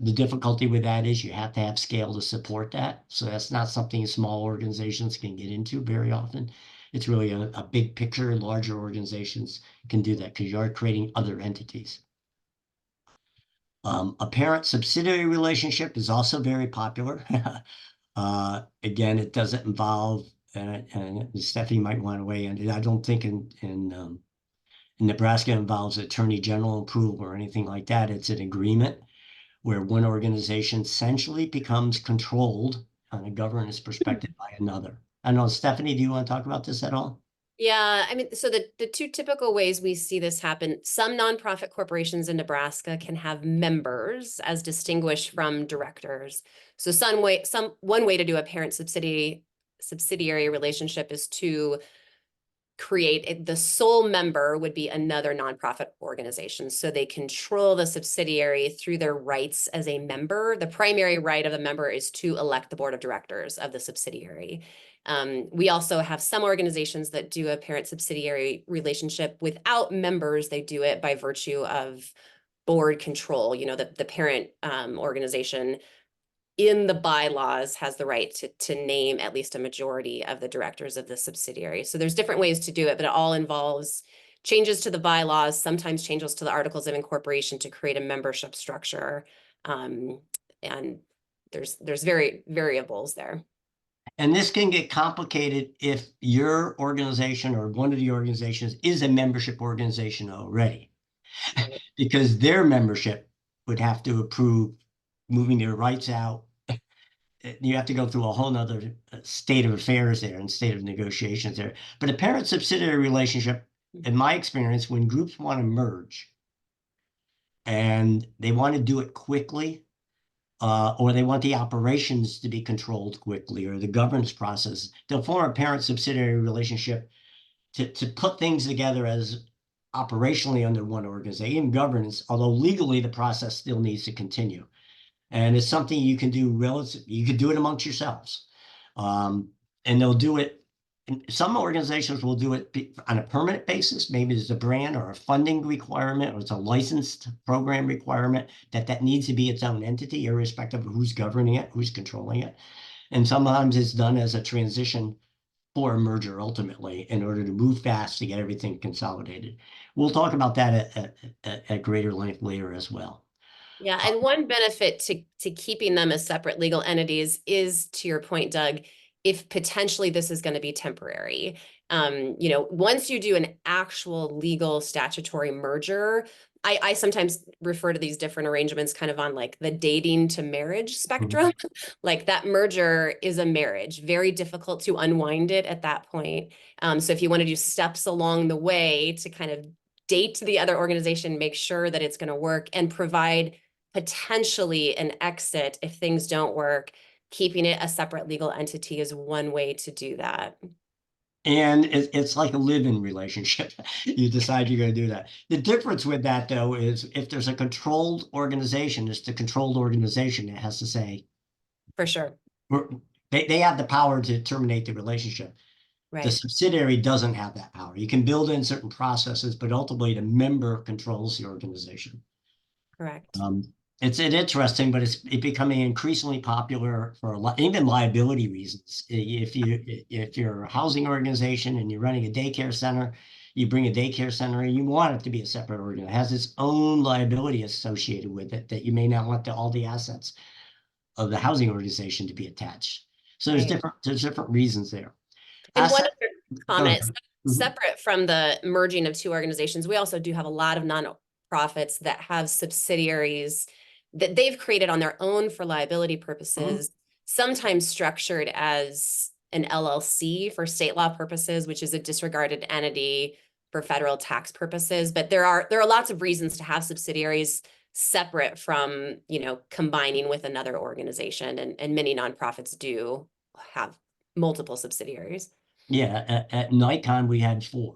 The difficulty with that is you have to have scale to support that. So that's not something small organizations can get into very often. It's really a big picture. Larger organizations can do that because you are creating other entities. A parent subsidiary relationship is also very popular. Again, it doesn't involve, and Stephanie might want to weigh in. I don't think in Nebraska involves attorney general approval or anything like that. It's an agreement where one organization essentially becomes controlled on a governance perspective by another. I don't know, Stephanie, do you want to talk about this at all? Yeah, I mean, so the 2 typical ways we see this happen, some nonprofit corporations in Nebraska can have members as distinguished from directors. So one way to do a parent subsidiary relationship is to create the sole member would be another nonprofit organization. So they control the subsidiary through their rights as a member. The primary right of the member is to elect the board of directors of the subsidiary. We also have some organizations that do a parent subsidiary relationship without members. They do it by virtue of board control. The parent organization in the bylaws has the right to name at least a majority of the directors of the subsidiary. So there's different ways to do it, but it all involves changes to the bylaws, sometimes changes to the articles of incorporation to create a membership structure. And there's variables there. And this can get complicated if your organization or one of the organizations is a membership organization already, because their membership would have to approve moving their rights out. You have to go through a whole nother state of affairs there and state of negotiations there. But a parent subsidiary relationship, in my experience, when groups want to merge and they want to do it quickly, or they want the operations to be controlled quickly or the governance process, they'll form a parent subsidiary relationship to put things together as operationally under one organization, governance, although legally the process still needs to continue. And it's something you can do you can do it amongst yourselves. And they'll do it. And some organizations will do it on a permanent basis. Maybe there's a brand or a funding requirement, or it's a licensed program requirement that needs to be its own entity, irrespective of who's governing it, who's controlling it. And sometimes it's done as a transition for a merger ultimately in order to move fast to get everything consolidated. We'll talk about that at greater length later as well. Yeah, and one benefit to keeping them as separate legal entities is, to your point, Doug, if potentially this is going to be temporary. Once you do an actual legal statutory merger, I sometimes refer to these different arrangements kind of on like the dating to marriage spectrum. Like that merger is a marriage, very difficult to unwind it at that point. So if you want to do steps along the way to kind of date the other organization, make sure that it's going to work and provide potentially an exit if things don't work, keeping it a separate legal entity is one way to do that. And it's like a live-in relationship. You decide you're going to do that. The difference with that, though, is if there's a controlled organization, it's the controlled organization that has to say, For sure. they have the power to terminate the relationship. The Right. subsidiary doesn't have that power. You can build in certain processes, but ultimately the member controls the organization. Correct. It's interesting, but it's becoming increasingly popular for even liability reasons. If you're a housing organization and you're running a daycare center, you bring a daycare center and you want it to be a separate organ. It has its own liability associated with it that you may not want all the assets of the housing organization to be attached. So Right. there's different reasons there. And one Asset, other comment, separate from the merging of two organizations, we also do have a lot of nonprofits that have subsidiaries that they've created on their own for liability purposes, sometimes structured as an LLC for state law purposes, which is a disregarded entity for federal tax purposes. But there are lots of reasons to have subsidiaries separate from, combining with another organization, and many nonprofits do have multiple subsidiaries. Yeah, at Nikon we had 4.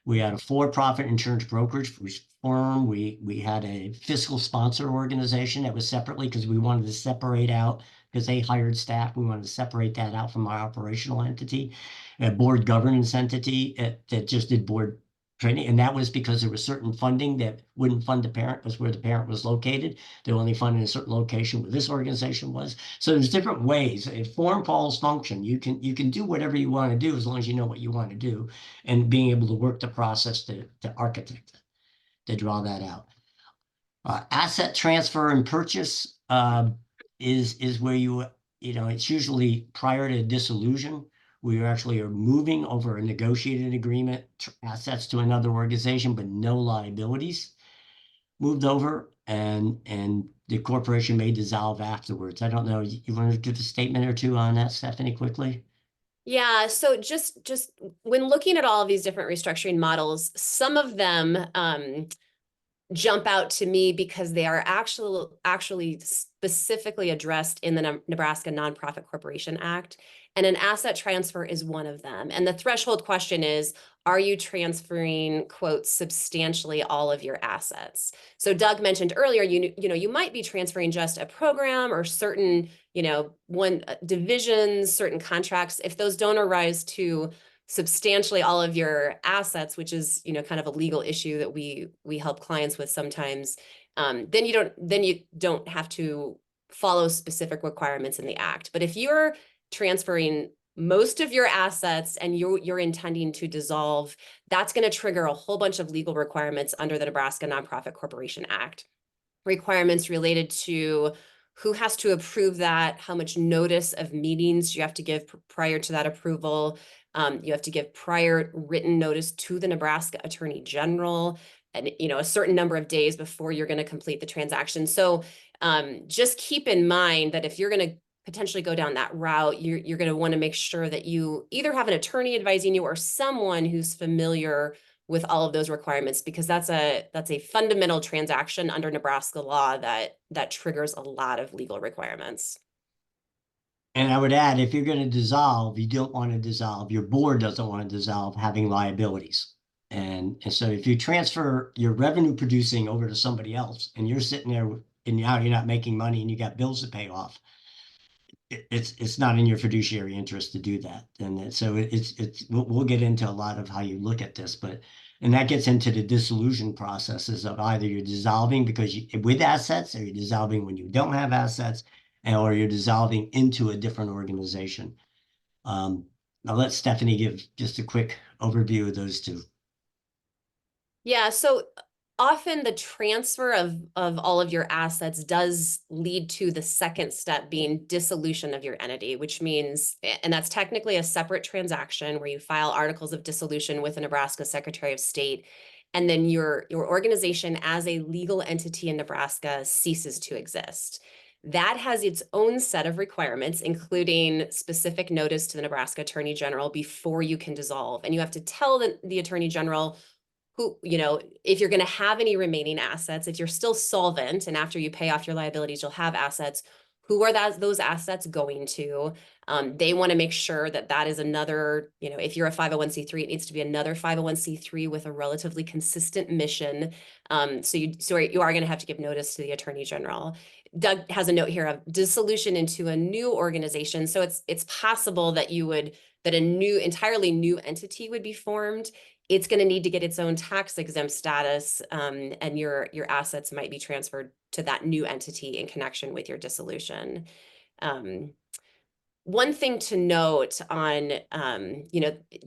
We had a for-profit insurance brokerage firm. We had a fiscal sponsor organization that was separately because we wanted to separate out, because they hired staff. We wanted to separate that out from our operational entity, a board governance entity that just did board training. And that was because there was certain funding that wouldn't fund the parent, was where the parent was located. They only funded a certain location where this organization was. So there's different ways. If form follows function, you can do whatever you want to do as long as you know what you want to do, and being able to work the process to architect it, to draw that out. Asset transfer and purchase is where it's usually prior to dissolution. We actually are moving over a negotiated agreement, assets to another organization, but no liabilities moved over, and the corporation may dissolve afterwards. I don't know. You want to give a statement or two on that, Stephanie, quickly? Yeah, so just when looking at all of these different restructuring models, some of them jump out to me because they are actually specifically addressed in the Nebraska Nonprofit Corporation Act, and an asset transfer is one of them. And the threshold question is, are you transferring, quote, substantially all of your assets? So Doug mentioned earlier, you might be transferring just a program or certain, divisions, certain contracts. If those don't arise to substantially all of your assets, which is, kind of a legal issue that we help clients with sometimes, then you don't have to follow specific requirements in the act. But if you're transferring most of your assets and you're intending to dissolve, that's going to trigger a whole bunch of legal requirements under the Nebraska Nonprofit Corporation Act. Requirements related to who has to approve that, how much notice of meetings you have to give prior to that approval. You have to give prior written notice to the Nebraska Attorney General, and a certain number of days before you're going to complete the transaction. So just keep in mind that if you're going to potentially go down that route, you're going to want to make sure that you either have an attorney advising you or someone who's familiar with all of those requirements, because that's a fundamental transaction under Nebraska law that triggers a lot of legal requirements. And I would add, if you're going to dissolve, you don't want to dissolve. Your board doesn't want to dissolve having liabilities. And so if you transfer your revenue producing over to somebody else and you're sitting there and now you're not making money and you got bills to pay off, it's not in your fiduciary interest to do that. And so we'll get into a lot of how you look at this, and that gets into the dissolution processes of either you're dissolving because with assets, or you're dissolving when you don't have assets, or you're dissolving into a different organization. I'll let Stephanie give just a quick overview of those two. Yeah, so often the transfer of all of your assets does lead to the second step being dissolution of your entity, which means, and that's technically a separate transaction where you file articles of dissolution with the Nebraska Secretary of State, and then your organization as a legal entity in Nebraska ceases to exist. That has its own set of requirements, including specific notice to the Nebraska Attorney General before you can dissolve. And you have to tell the Attorney General who, if you're going to have any remaining assets, if you're still solvent and after you pay off your liabilities, you'll have assets, who are those assets going to? They want to make sure that is another, if you're a 501c3, it needs to be another 501c3 with a relatively consistent mission. So you are going to have to give notice to the Attorney General. Doug has a note here of dissolution into a new organization. So it's possible that that a entirely new entity would be formed. It's going to need to get its own tax exempt status, and your assets might be transferred to that new entity in connection with your dissolution. One thing to note on,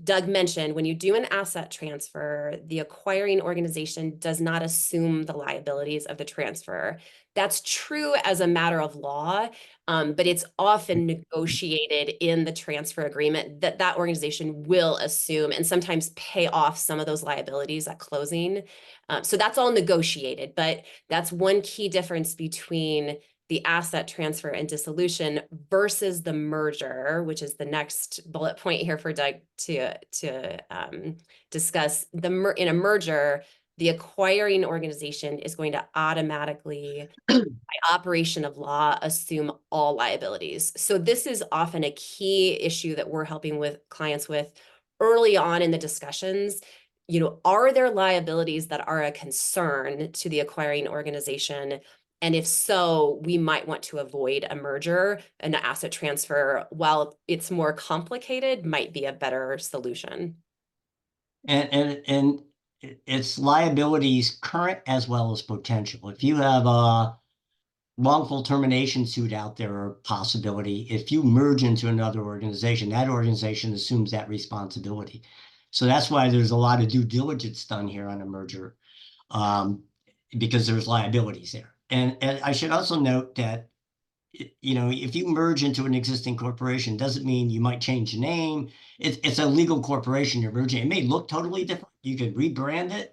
Doug mentioned when you do an asset transfer, the acquiring organization does not assume the liabilities of the transfer. That's true as a matter of law, but it's often negotiated in the transfer agreement that organization will assume and sometimes pay off some of those liabilities at closing. So that's all negotiated, but that's one key difference between the asset transfer and dissolution versus the merger, which is the next bullet point here for Doug to discuss. In a merger, the acquiring organization is going to automatically, by operation of law, assume all liabilities. So this is often a key issue that we're helping with clients with early on in the discussions. Are there liabilities that are a concern to the acquiring organization? And if so, we might want to avoid a merger. An asset transfer, while it's more complicated, might be a better solution. And it's liabilities current as well as potential. If you have a wrongful termination suit out there, or possibility, if you merge into another organization, that organization assumes that responsibility. So that's why there's a lot of due diligence done here on a merger, because there's liabilities there. And I should also note that, if you merge into an existing corporation, doesn't mean you might change the name. It's a legal corporation you're merging. It may look totally different. You could rebrand it.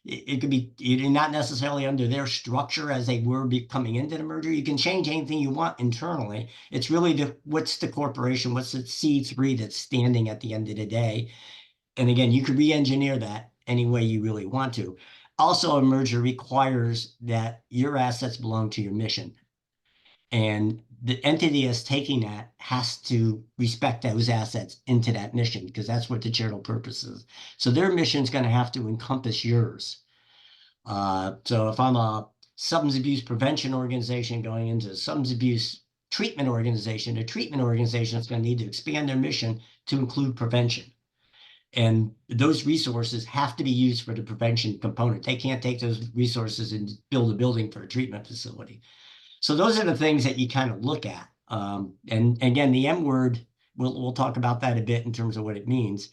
It could be not necessarily under their structure as they were coming into the merger. You can change anything you want internally. It's really what's the corporation, what's the C3 that's standing at the end of the day. And again, you could re-engineer that any way you really want to. Also, a merger requires that your assets belong to your mission. And the entity that's taking that has to respect those assets into that mission, because that's what the charitable purpose is. So their mission is going to have to encompass yours. So if I'm a substance abuse prevention organization going into a substance abuse treatment organization, the treatment organization is going to need to expand their mission to include prevention. And those resources have to be used for the prevention component. They can't take those resources and build a building for a treatment facility. So those are the things that you kind of look at. And again, the M word, we'll talk about that a bit in terms of what it means.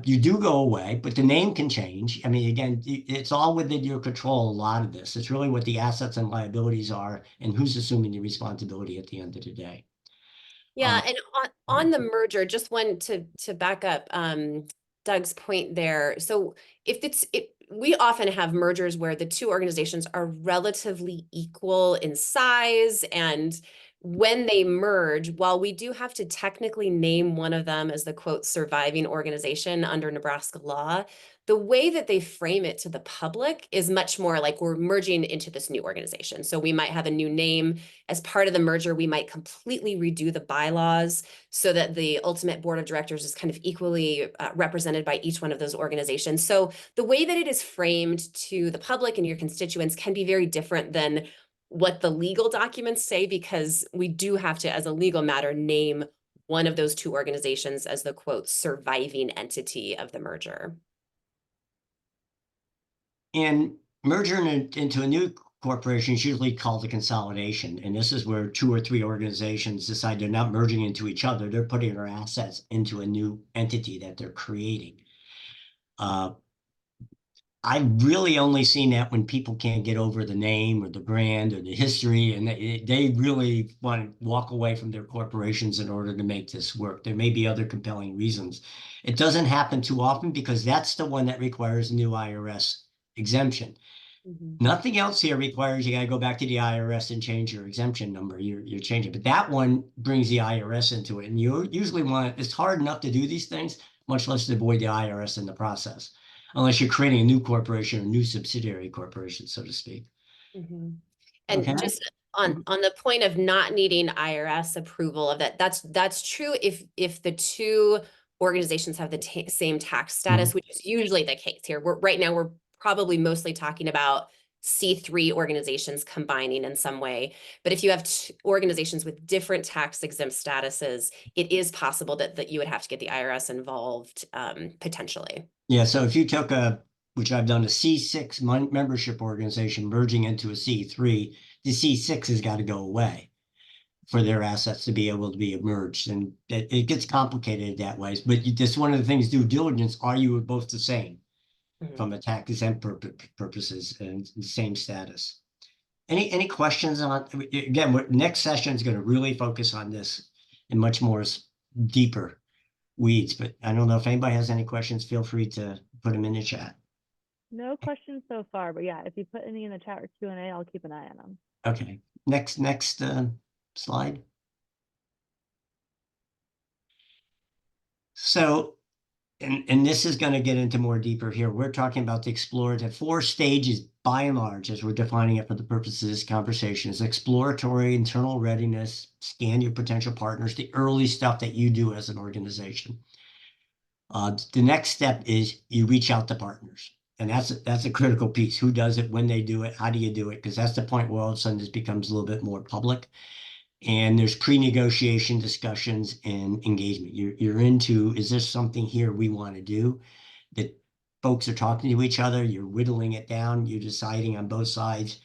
You do go away, but the name can change. I mean, again, it's all within your control, a lot of this. It's really what the assets and liabilities are and who's assuming the responsibility at the end of the day. Yeah, and on the merger, just one to back up Doug's point there. So we often have mergers where the two organizations are relatively equal in size, and when they merge, while we do have to technically name one of them as the quote surviving organization under Nebraska law, the way that they frame it to the public is much more like we're merging into this new organization. So we might have a new name. As part of the merger, we might completely redo the bylaws so that the ultimate board of directors is kind of equally represented by each one of those organizations. So the way that it is framed to the public and your constituents can be very different than what the legal documents say, because we do have to, as a legal matter, name one of those two organizations as the quote surviving entity of the merger. And merging into a new corporation is usually called a consolidation. And this is where 2 or 3 organizations decide they're not merging into each other. They're putting their assets into a new entity that they're creating. I've really only seen that when people can't get over the name or the brand or the history, and they really want to walk away from their corporations in order to make this work. There may be other compelling reasons. It doesn't happen too often because that's the one that requires a new IRS exemption. Nothing else here requires you got to go back to the IRS and change your exemption number. You're changing, but that one brings the IRS into it, and you usually want. It's hard enough to do these things, much less to avoid the IRS in the process, unless you're creating a new corporation or new subsidiary corporation, so to speak. And Okay. just on the point of not needing IRS approval of that, that's true if the two organizations have the same tax status, which is usually the case here. Right now we're probably mostly talking about C3 organizations combining in some way. But if you have organizations with different tax exempt statuses, it is possible that you would have to get the IRS involved potentially. Yeah, so if you took which I've done, a C6 membership organization merging into a C3, the C6 has got to go away for their assets to be able to be merged. And it gets complicated that way. But just one of the things, due diligence, are you both the same from a tax exempt purposes and the same status? Any questions on, again, next session is going to really focus on this in much more deeper weeds, but I don't know if anybody has any questions, feel free to put them in the chat. No questions so far, but yeah, if you put any in the chat or Q&A, I'll keep an eye on them. Okay, next slide. So, and this is going to get into more deeper here. We're talking about the explorative 4 stages, by and large, as we're defining it for the purposes of this conversation, is exploratory, internal readiness, scan your potential partners, the early stuff that you do as an organization. The next step is you reach out to partners. And that's a critical piece. Who does it, when they do it, how do you do it? Because that's the point where all of a sudden this becomes a little bit more public. And there's pre-negotiation discussions and engagement. You're into, is there something here we want to do? That folks are talking to each other, you're whittling it down, you're deciding on both sides,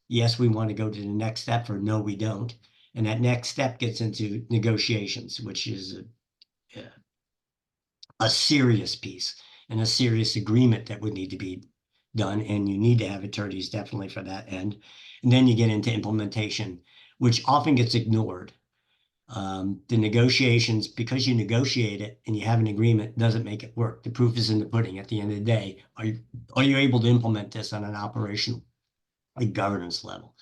yes, we want to go to the next step, or no, we don't. And that next step gets into negotiations, which is a serious piece and a serious agreement that would need to be done. And you need to have attorneys definitely for that end. And then you get into implementation, which often gets ignored. The negotiations, because you negotiate it and you have an agreement, doesn't make it work. The proof is in the pudding at the end of the day. Are you able to implement this on an operational, governance level?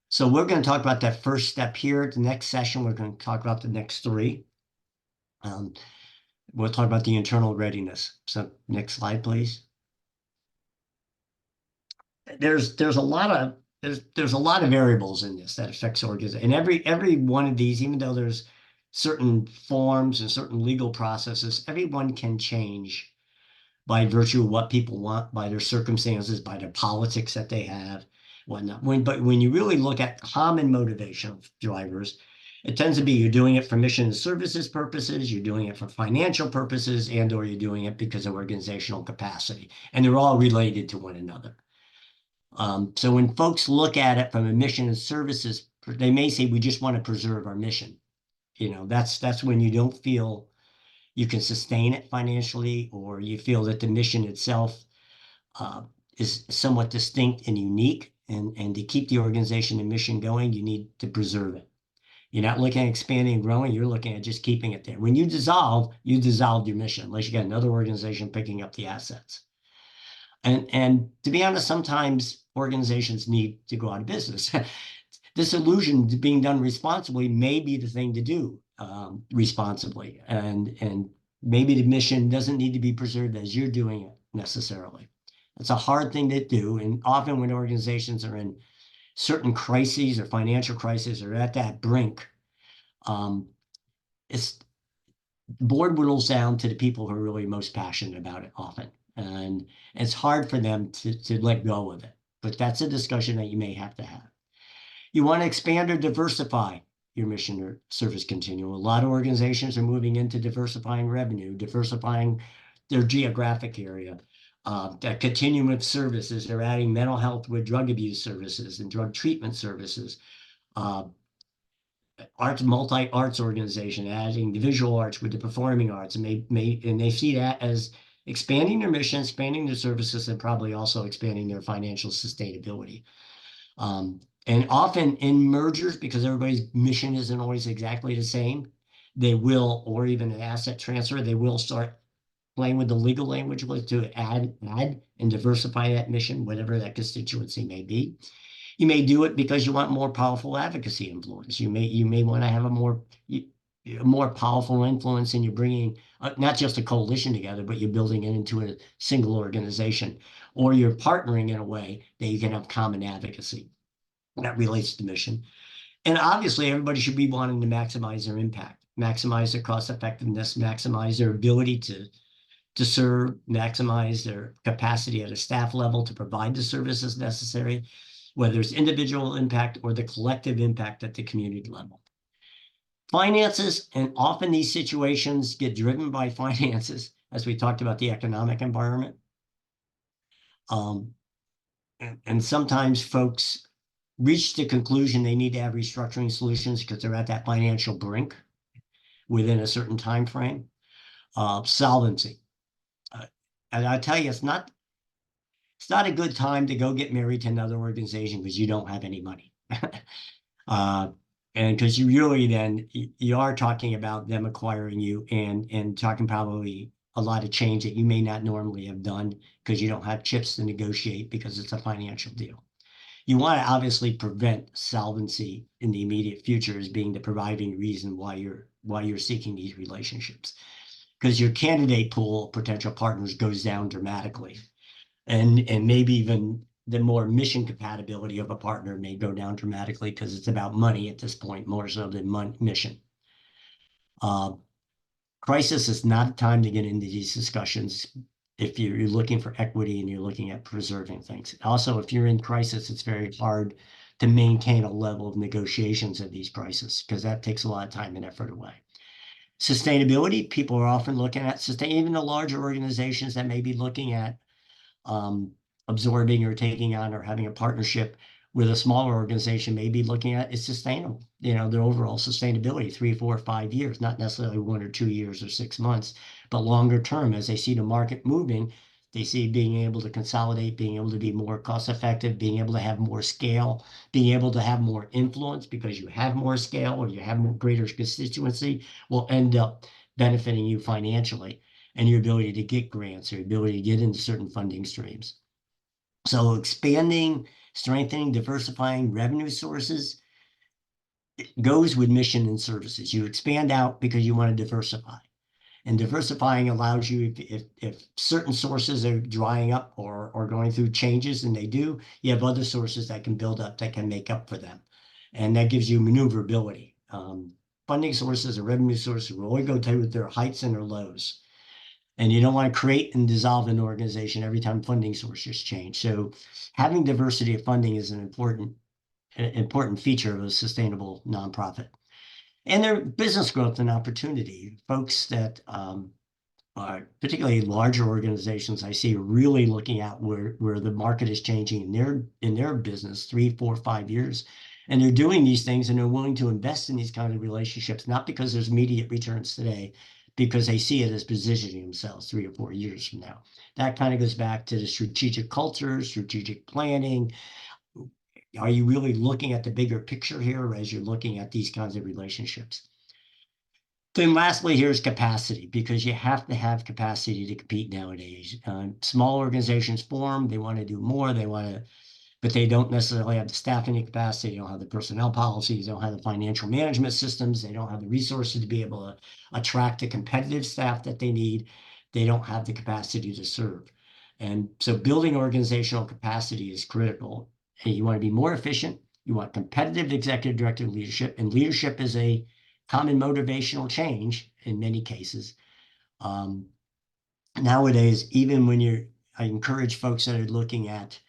So we're going to talk about that first step here. The next session, we're going to talk about the next 3. We'll talk about the internal readiness. So next slide, please. There's a lot of variables in this that affects organization. And every one of these, even though there's certain forms and certain legal processes, every one can change by virtue of what people want, by their circumstances, by their politics that they have, whatnot. But when you really look at common motivation drivers, it tends to be you're doing it for mission and services purposes, you're doing it for financial purposes, and or you're doing it because of organizational capacity. And they're all related to one another. So when folks look at it from a mission and services, they may say, we just want to preserve our mission. That's when you don't feel you can sustain it financially, or you feel that the mission itself is somewhat distinct and unique. And to keep the organization and mission going, you need to preserve it. You're not looking at expanding and growing. You're looking at just keeping it there. When you dissolved your mission, unless you got another organization picking up the assets. And to be honest, sometimes organizations need to go out of business. This illusion being done responsibly may be the thing to do responsibly. And maybe the mission doesn't need to be preserved as you're doing it necessarily. It's a hard thing to do. And often when organizations are in certain crises or financial crises or at that brink, it's board whittles down to the people who are really most passionate about it often. And it's hard for them to let go of it. But that's a discussion that you may have to have. You want to expand or diversify your mission or service continuum. A lot of organizations are moving into diversifying revenue, diversifying their geographic area. That continuum of services, they're adding mental health with drug abuse services and drug treatment services. Multi-arts organization, adding the visual arts with the performing arts, and they see that as expanding their mission, expanding their services, and probably also expanding their financial sustainability. And often in mergers, because everybody's mission isn't always exactly the same, they will, or even an asset transfer, they will start playing with the legal language to add and diversify that mission, whatever that constituency may be. You may do it because you want more powerful advocacy influence. You may want to have a more powerful influence, and you're bringing not just a coalition together, but you're building it into a single organization, or you're partnering in a way that you can have common advocacy that relates to mission. And obviously, everybody should be wanting to maximize their impact, maximize their cost effectiveness, maximize their ability to serve, maximize their capacity at a staff level to provide the services necessary, whether it's individual impact or the collective impact at the community level. Finances, and often these situations get driven by finances, as we talked about the economic environment. And sometimes folks reach the conclusion they need to have restructuring solutions because they're at that financial brink within a certain time frame. Solvency. And I tell you, it's not a good time to go get married to another organization because you don't have any money. And because you really then, you are talking about them acquiring you and talking probably a lot of change that you may not normally have done because you don't have chips to negotiate because it's a financial deal. You want to obviously prevent solvency in the immediate future as being the providing reason why you're seeking these relationships, because your candidate pool of potential partners goes down dramatically. And maybe even the more mission compatibility of a partner may go down dramatically because it's about money at this point, more so than mission. Crisis is not a time to get into these discussions if you're looking for equity and you're looking at preserving things. Also, if you're in crisis, it's very hard to maintain a level of negotiations at these prices because that takes a lot of time and effort away. Sustainability, people are often looking at even the larger organizations that may be looking at absorbing or taking on or having a partnership with a smaller organization may be looking at is sustainable, their overall sustainability, 3, 4, 5 years, not necessarily 1 or 2 years or 6 months, but longer term. As they see the market moving, they see being able to consolidate, being able to be more cost effective, being able to have more scale, being able to have more influence because you have more scale or you have more greater constituency will end up benefiting you financially and your ability to get grants or your ability to get into certain funding streams. So expanding, strengthening, diversifying revenue sources goes with mission and services. You expand out because you want to diversify. And diversifying allows you, if certain sources are drying up or going through changes, and they do, you have other sources that can build up, that can make up for them. And that gives you maneuverability. Funding sources or revenue sources will always go through with their heights and their lows. And you don't want to create and dissolve an organization every time funding sources change. So having diversity of funding is an important feature of a sustainable nonprofit. And their business growth and opportunity. Folks that are particularly larger organizations I see are really looking at where the market is changing in their business 3, 4, 5 years. And they're doing these things and they're willing to invest in these kind of relationships, not because there's immediate returns today, because they see it as positioning themselves 3 or 4 years from now. That kind of goes back to the strategic culture, strategic planning. Are you really looking at the bigger picture here as you're looking at these kinds of relationships? Then lastly, here's capacity, because you have to have capacity to compete nowadays. Small organizations form, they want to do more, but they don't necessarily have the staffing capacity, they don't have the personnel policies, they don't have the financial management systems, they don't have the resources to be able to attract the competitive staff that they need. They don't have the capacity to serve. And so building organizational capacity is critical. And you want to be more efficient. You want competitive executive director leadership, and leadership is a common motivational change in many cases. Nowadays, even when I encourage folks that are looking at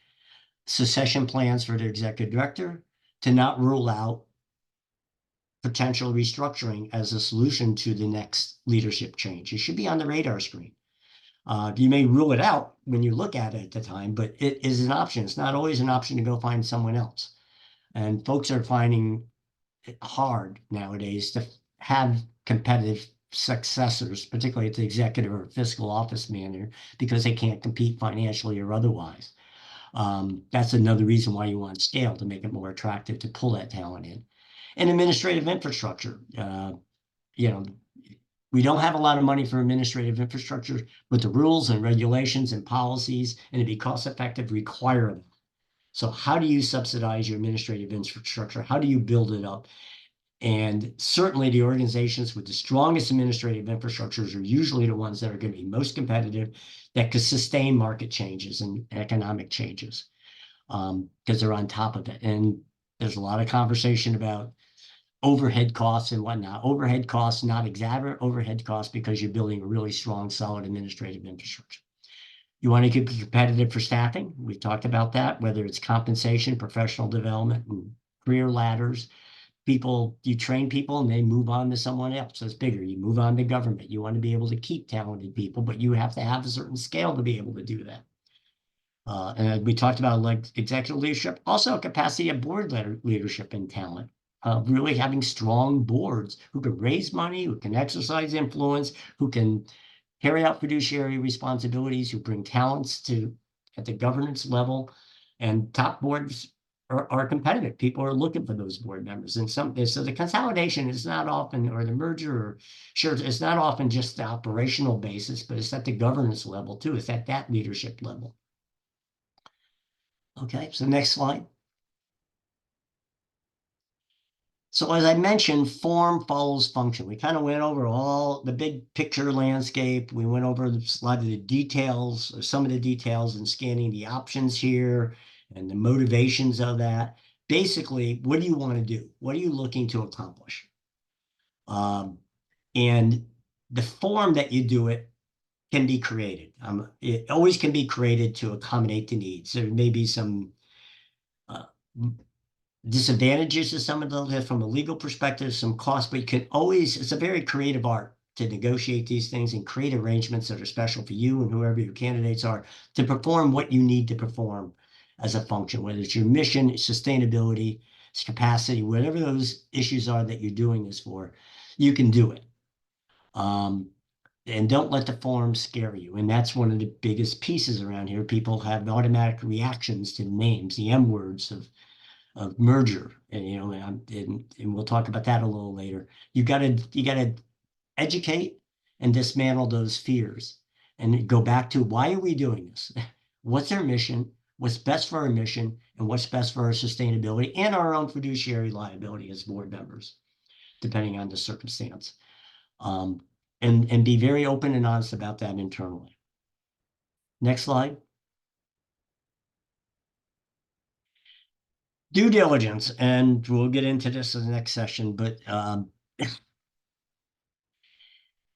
succession plans for their executive director, to not rule out potential restructuring as a solution to the next leadership change. It should be on the radar screen. You may rule it out when you look at it at the time, but it is an option. It's not always an option to go find someone else. And folks are finding it hard nowadays to have competitive successors, particularly at the executive or fiscal office manager, because they can't compete financially or otherwise. That's another reason why you want scale, to make it more attractive to pull that talent in. And administrative infrastructure, we don't have a lot of money for administrative infrastructure, but the rules and regulations and policies, and to be cost effective, require them. So how do you subsidize your administrative infrastructure? How do you build it up? And certainly the organizations with the strongest administrative infrastructures are usually the ones that are going to be most competitive, that could sustain market changes and economic changes, because they're on top of it. And there's a lot of conversation about overhead costs and whatnot. Overhead costs, not exaggerate overhead costs, because you're building a really strong, solid administrative infrastructure. You want to keep it competitive for staffing. We've talked about that, whether it's compensation, professional development, and career ladders. You train people and they move on to someone else that's bigger. You move on to government. You want to be able to keep talented people, but you have to have a certain scale to be able to do that. And we talked about like executive leadership, also a capacity of board leadership and talent. Really having strong boards who can raise money, who can exercise influence, who can carry out fiduciary responsibilities, who bring talents at the governance level. And top boards are competitive. People are looking for those board members. And so the consolidation is not often, or the merger, or sure, it's not often just the operational basis, but it's at the governance level too. It's at that leadership level. Okay, so next slide. So as I mentioned, form follows function. We kind of went over all the big picture landscape. We went over a lot of the details, or some of the details, in scanning the options here and the motivations of that. Basically, what do you want to do? What are you looking to accomplish? And the form that you do it can be created. It always can be created to accommodate the needs. There may be some disadvantages to some of those from a legal perspective, some costs, but you can always, it's a very creative art to negotiate these things and create arrangements that are special for you and whoever your candidates are to perform what you need to perform as a function, whether it's your mission, sustainability, it's capacity, whatever those issues are that you're doing this for, you can do it. And don't let the form scare you. And that's one of the biggest pieces around here. People have automatic reactions to names, the M words of merger, and and we'll talk about that a little later. You gotta educate and dismantle those fears, and go back to, why are we doing this? What's our mission? What's best for our mission, and what's best for our sustainability and our own fiduciary liability as board members, depending on the circumstance. And be very open and honest about that internally. Next slide. Due diligence, and we'll get into this in the next session, but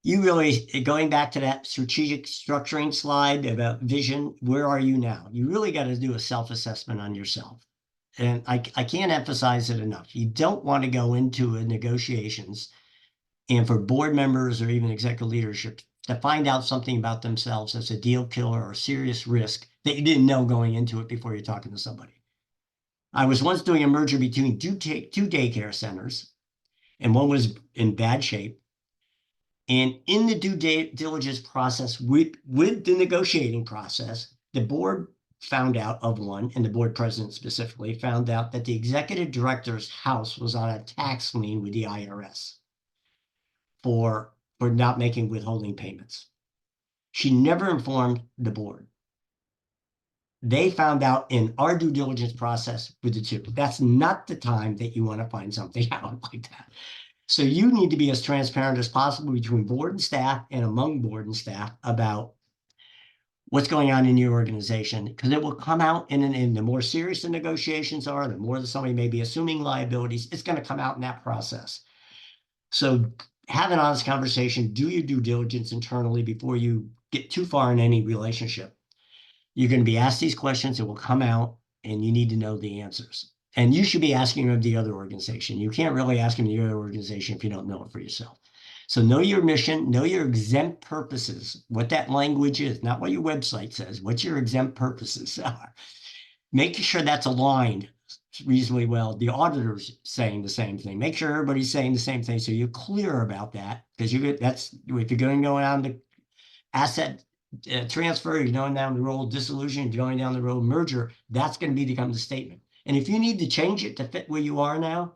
you really, going back to that strategic structuring slide about vision, where are you now? You really got to do a self-assessment on yourself. And I can't emphasize it enough. You don't want to go into negotiations and for board members or even executive leadership to find out something about themselves that's a deal killer or a serious risk that you didn't know going into it before you're talking to somebody. I was once doing a merger between two daycare centers, and one was in bad shape. And in the due diligence process, with the negotiating process, the board found out of one, and the board president specifically found out that the executive director's house was on a tax lien with the IRS for not making withholding payments. She never informed the board. They found out in our due diligence process with the two. That's not the time that you want to find something out like that. So you need to be as transparent as possible between board and staff and among board and staff about what's going on in your organization, because it will come out in the more serious the negotiations are, the more that somebody may be assuming liabilities, it's going to come out in that process. So have an honest conversation, do your due diligence internally before you get too far in any relationship. You're going to be asked these questions, it will come out, and you need to know the answers. And you should be asking of the other organization. You can't really ask them the other organization if you don't know it for yourself. So know your mission, know your exempt purposes, what that language is, not what your website says, what your exempt purposes are. Making sure that's aligned reasonably well. The auditor's saying the same thing. Make sure everybody's saying the same thing so you're clear about that, because that's if you're going down the asset transfer, you're going down the road dissolution, you're going down the road merger, that's going to become the statement. And if you need to change it to fit where you are now,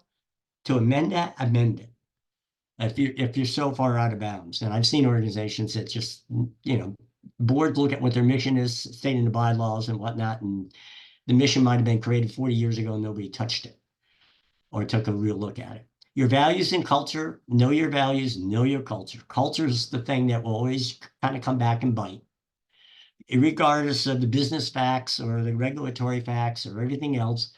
to amend that, amend it. If you're so far out of bounds. And I've seen organizations that just, boards look at what their mission is, stating the bylaws and whatnot, and the mission might have been created 40 years ago and nobody touched it or took a real look at it. Your values and culture, know your values, know your culture. Culture is the thing that will always kind of come back and bite. Regardless of the business facts or the regulatory facts or everything else,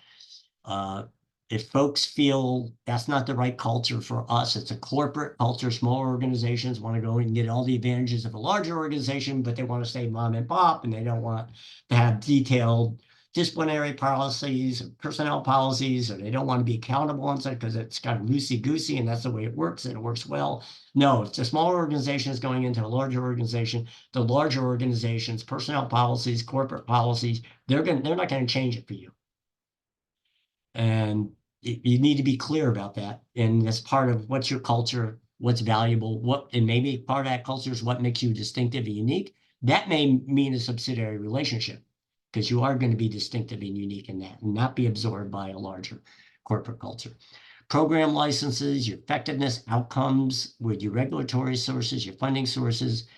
if folks feel that's not the right culture for us, it's a corporate culture, smaller organizations want to go and get all the advantages of a larger organization, but they want to stay mom and pop and they don't want to have detailed disciplinary policies, personnel policies, or they don't want to be accountable on something because it's kind of loosey-goosey and that's the way it works and it works well. No, if the smaller organization is going into a larger organization, the larger organization's personnel policies, corporate policies, they're not going to change it for you. And you need to be clear about that. And that's part of what's your culture, what's valuable, and maybe part of that culture is what makes you distinctive and unique. That may mean a subsidiary relationship because you are going to be distinctive and unique in that and not be absorbed by a larger corporate culture. Program licenses, your effectiveness, outcomes with your regulatory sources, your funding sources,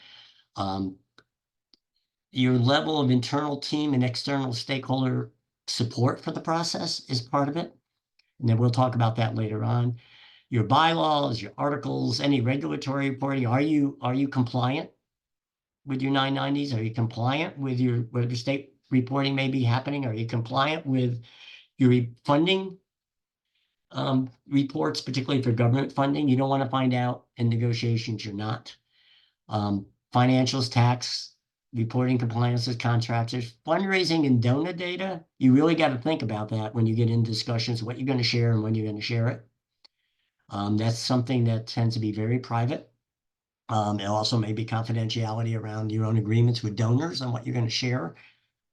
your level of internal team and external stakeholder support for the process is part of it. And then we'll talk about that later on. Your bylaws, your articles, any regulatory reporting, are you compliant with your 990s? Are you compliant with your state reporting may be happening? Are you compliant with your funding reports, particularly for government funding? You don't want to find out in negotiations you're not. Financials, tax, reporting compliances, contractors, fundraising and donor data. You really got to think about that when you get in discussions, what you're going to share and when you're going to share it. That's something that tends to be very private. It also may be confidentiality around your own agreements with donors on what you're going to share.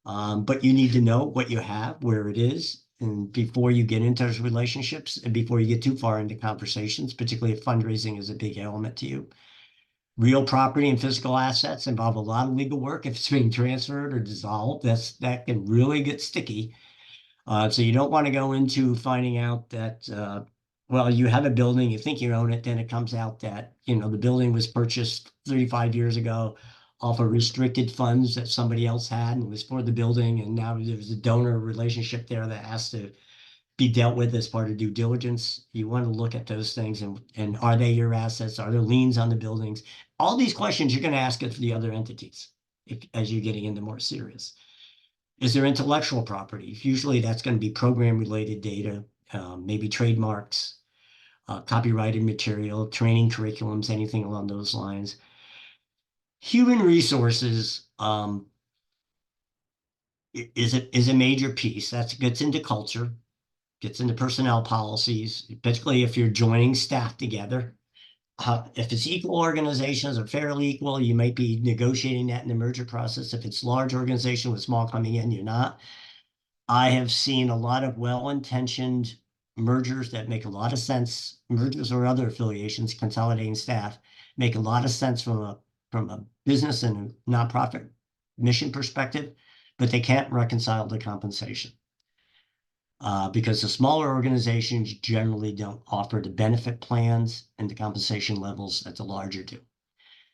But you need to know what you have, where it is, and before you get into those relationships and before you get too far into conversations, particularly if fundraising is a big element to you. Real property and physical assets involve a lot of legal work. If it's being transferred or dissolved, that can really get sticky. So you don't want to go into finding out that, well, you have a building, you think you own it, then it comes out that, the building was purchased 35 years ago off of restricted funds that somebody else had and it was for the building. And now there's a donor relationship there that has to be dealt with as part of due diligence. You want to look at those things and are they your assets? Are there liens on the buildings? All these questions you're going to ask of the other entities as you're getting into more serious. Is there intellectual property? Usually that's going to be program related data, maybe trademarks, copyrighted material, training curriculums, anything along those lines. Human resources is a major piece. That gets into culture, gets into personnel policies, particularly if you're joining staff together. If it's equal organizations or fairly equal, you might be negotiating that in the merger process. If it's large organization with small coming in, you're not. I have seen a lot of well-intentioned mergers that make a lot of sense, mergers or other affiliations, consolidating staff, make a lot of sense from a business and a nonprofit mission perspective, but they can't reconcile the compensation. Because the smaller organizations generally don't offer the benefit plans and the compensation levels that the larger do.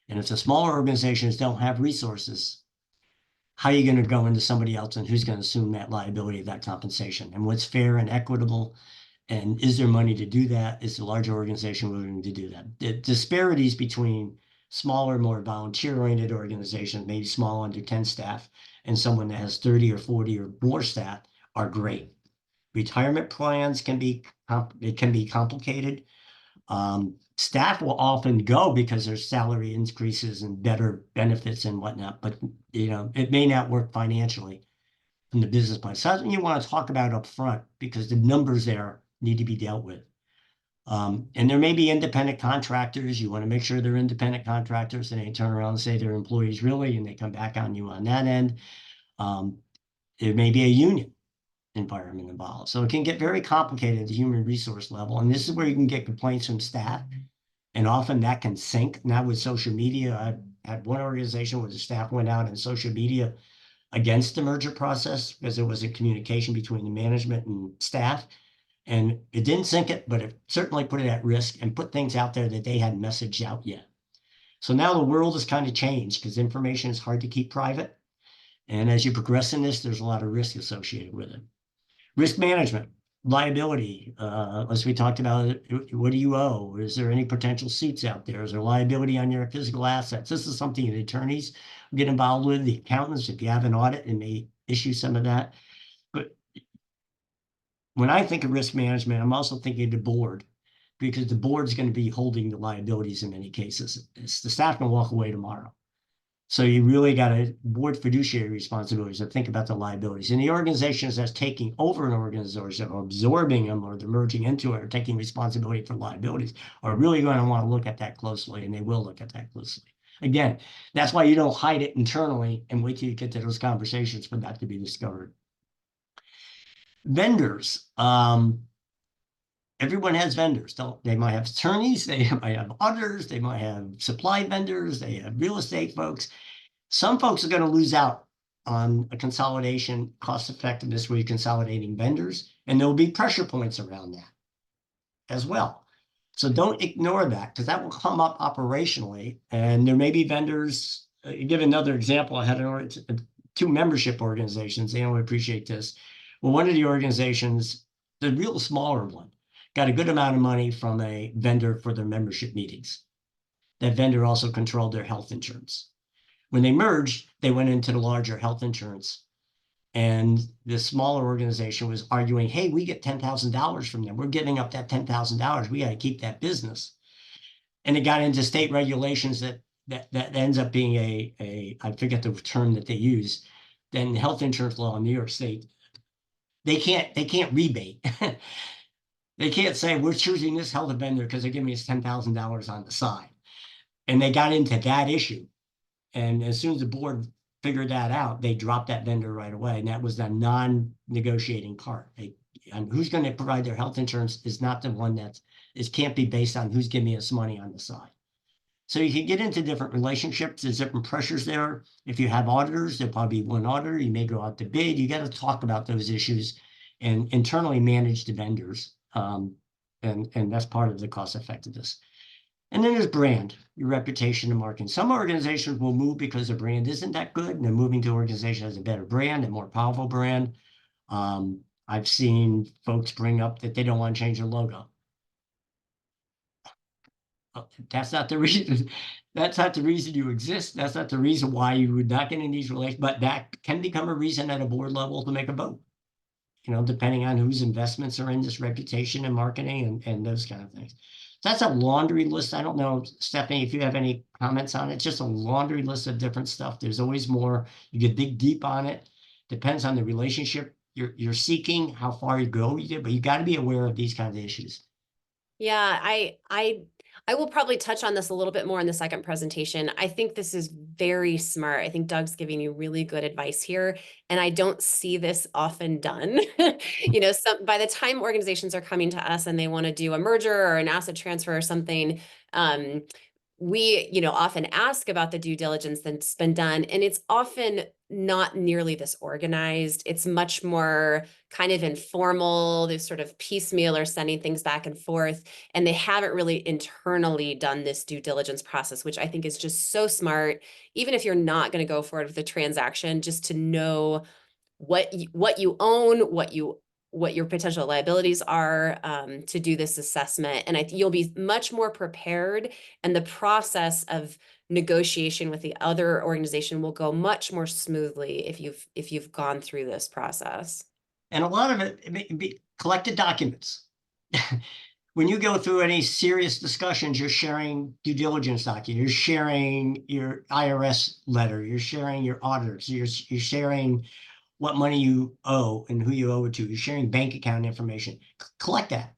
And if the smaller organizations don't have resources, how are you going to go into somebody else and who's going to assume that liability of that compensation? And what's fair and equitable? And is there money to do that? Is the larger organization willing to do that? The disparities between smaller, more volunteer-oriented organizations, maybe small under 10 staff, and someone that has 30 or 40 or more staff are great. Retirement plans can be complicated. Staff will often go because there's salary increases and better benefits and whatnot, but it may not work financially in the business plan. So that's what you want to talk about up front because the numbers there need to be dealt with. And there may be independent contractors. You want to make sure they're independent contractors and they turn around and say they're employees really, and they come back on you on that end. There may be a union environment involved. So it can get very complicated at the human resource level. And this is where you can get complaints from staff. And often that can sink. Now with social media, I had one organization where the staff went out in social media against the merger process because there was a communication between the management and staff. And it didn't sink it, but it certainly put it at risk and put things out there that they hadn't messaged out yet. So now the world has kind of changed because information is hard to keep private. And as you progress in this, there's a lot of risk associated with it. Risk management, liability, as we talked about, what do you owe? Is there any potential suits out there? Is there liability on your physical assets? This is something the attorneys get involved with, the accountants, if you have an audit, and may issue some of that. But when I think of risk management, I'm also thinking of the board, because the board's going to be holding the liabilities in many cases. The staff can walk away tomorrow. So you really got a board fiduciary responsibilities to think about the liabilities. And the organizations that's taking over an organization or absorbing them or they're merging into it or taking responsibility for liabilities are really going to want to look at that closely, and they will look at that closely. Again, that's why you don't hide it internally and wait till you get to those conversations for that to be discovered. Vendors. Everyone has vendors. They might have attorneys, they might have auditors, they might have supply vendors, they have real estate folks. Some folks are going to lose out on a consolidation, cost effectiveness where you're consolidating vendors, and there'll be pressure points around that as well. So don't ignore that because that will come up operationally, and there may be vendors. Give another example. I had two membership organizations. They don't appreciate this. Well, one of the organizations, the real smaller one, got a good amount of money from a vendor for their membership meetings. That vendor also controlled their health insurance. When they merged, they went into the larger health insurance. And the smaller organization was arguing, hey, we get $10,000 from them. We're giving up that $10,000. We got to keep that business. And it got into state regulations that ends up being I forget the term that they use. Then health insurance law in New York State, they can't rebate. They can't say we're choosing this health vendor because they're giving us $10,000 on the side. And they got into that issue. And as soon as the board figured that out, they dropped that vendor right away. And that was the non-negotiating part. And who's going to provide their health insurance is not the one can't be based on who's giving us money on the side. So you can get into different relationships. There's different pressures there. If you have auditors, there'll probably be one auditor. You may go out to bid. You got to talk about those issues and internally manage the vendors. And that's part of the cost effectiveness. And then there's brand, your reputation and marketing. Some organizations will move because the brand isn't that good, and they're moving to an organization that has a better brand, a more powerful brand. I've seen folks bring up that they don't want to change their logo. That's not the reason. That's not the reason you exist. That's not the reason why you would not get in these relations. But that can become a reason at a board level to make a vote. Depending on whose investments are in this reputation and marketing and those kind of things. That's a laundry list. I don't know, Stephanie, if you have any comments on it. It's just a laundry list of different stuff. There's always more. You get dig deep on it. Depends on the relationship you're seeking, how far you go with it, but you got to be aware of these kinds of issues. Yeah, I will probably touch on this a little bit more in the second presentation. I think this is very smart. I think Doug's giving you really good advice here, and I don't see this often done. By the time organizations are coming to us and they want to do a merger or an asset transfer or something, we, often ask about the due diligence that's been done, and it's often not nearly this organized. It's much more kind of informal. They're sort of piecemeal or sending things back and forth, and they haven't really internally done this due diligence process, which I think is just so smart. Even if you're not going to go forward with the transaction, just to know what you own, what your potential liabilities are, to do this assessment. And you'll be much more prepared, and the process of negotiation with the other organization will go much more smoothly if you've gone through this process. And a lot of it may be collected documents. When you go through any serious discussions, you're sharing due diligence documents, you're sharing your IRS letter, you're sharing your auditors, you're sharing what money you owe and who you owe it to. You're sharing bank account information. Collect that.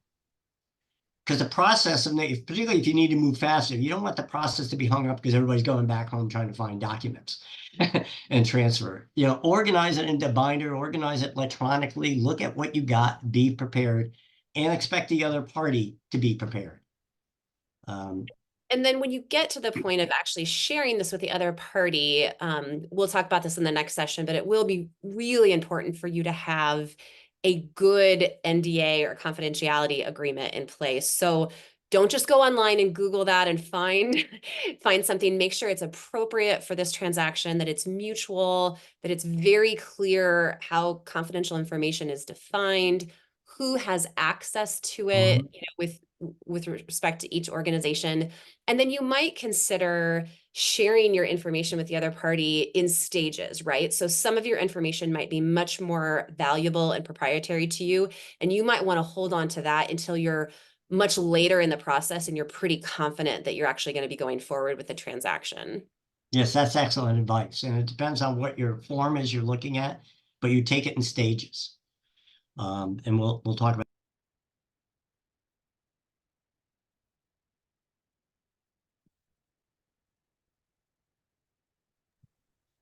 Because the process of, particularly if you need to move faster, you don't want the process to be hung up because everybody's going back home trying to find documents and transfer. You know, organize it into a binder, organize it electronically, look at what you got, be prepared, and expect the other party to be prepared. And then when you get to the point of actually sharing this with the other party, we'll talk about this in the next session, but it will be really important for you to have a good NDA or confidentiality agreement in place. So don't just go online and Google that and find something. Make sure it's appropriate for this transaction, that it's mutual, that it's very clear how confidential information is defined, who has access to it, you know, with respect to each organization. And then you might consider sharing your information with the other party in stages, right? So some of your information might be much more valuable and proprietary to you, and you might want to hold on to that until you're much later in the process and you're pretty confident that you're actually going to be going forward with the transaction. Yes, that's excellent advice. And it depends on what your form is you're looking at, but you take it in stages. And we'll talk about.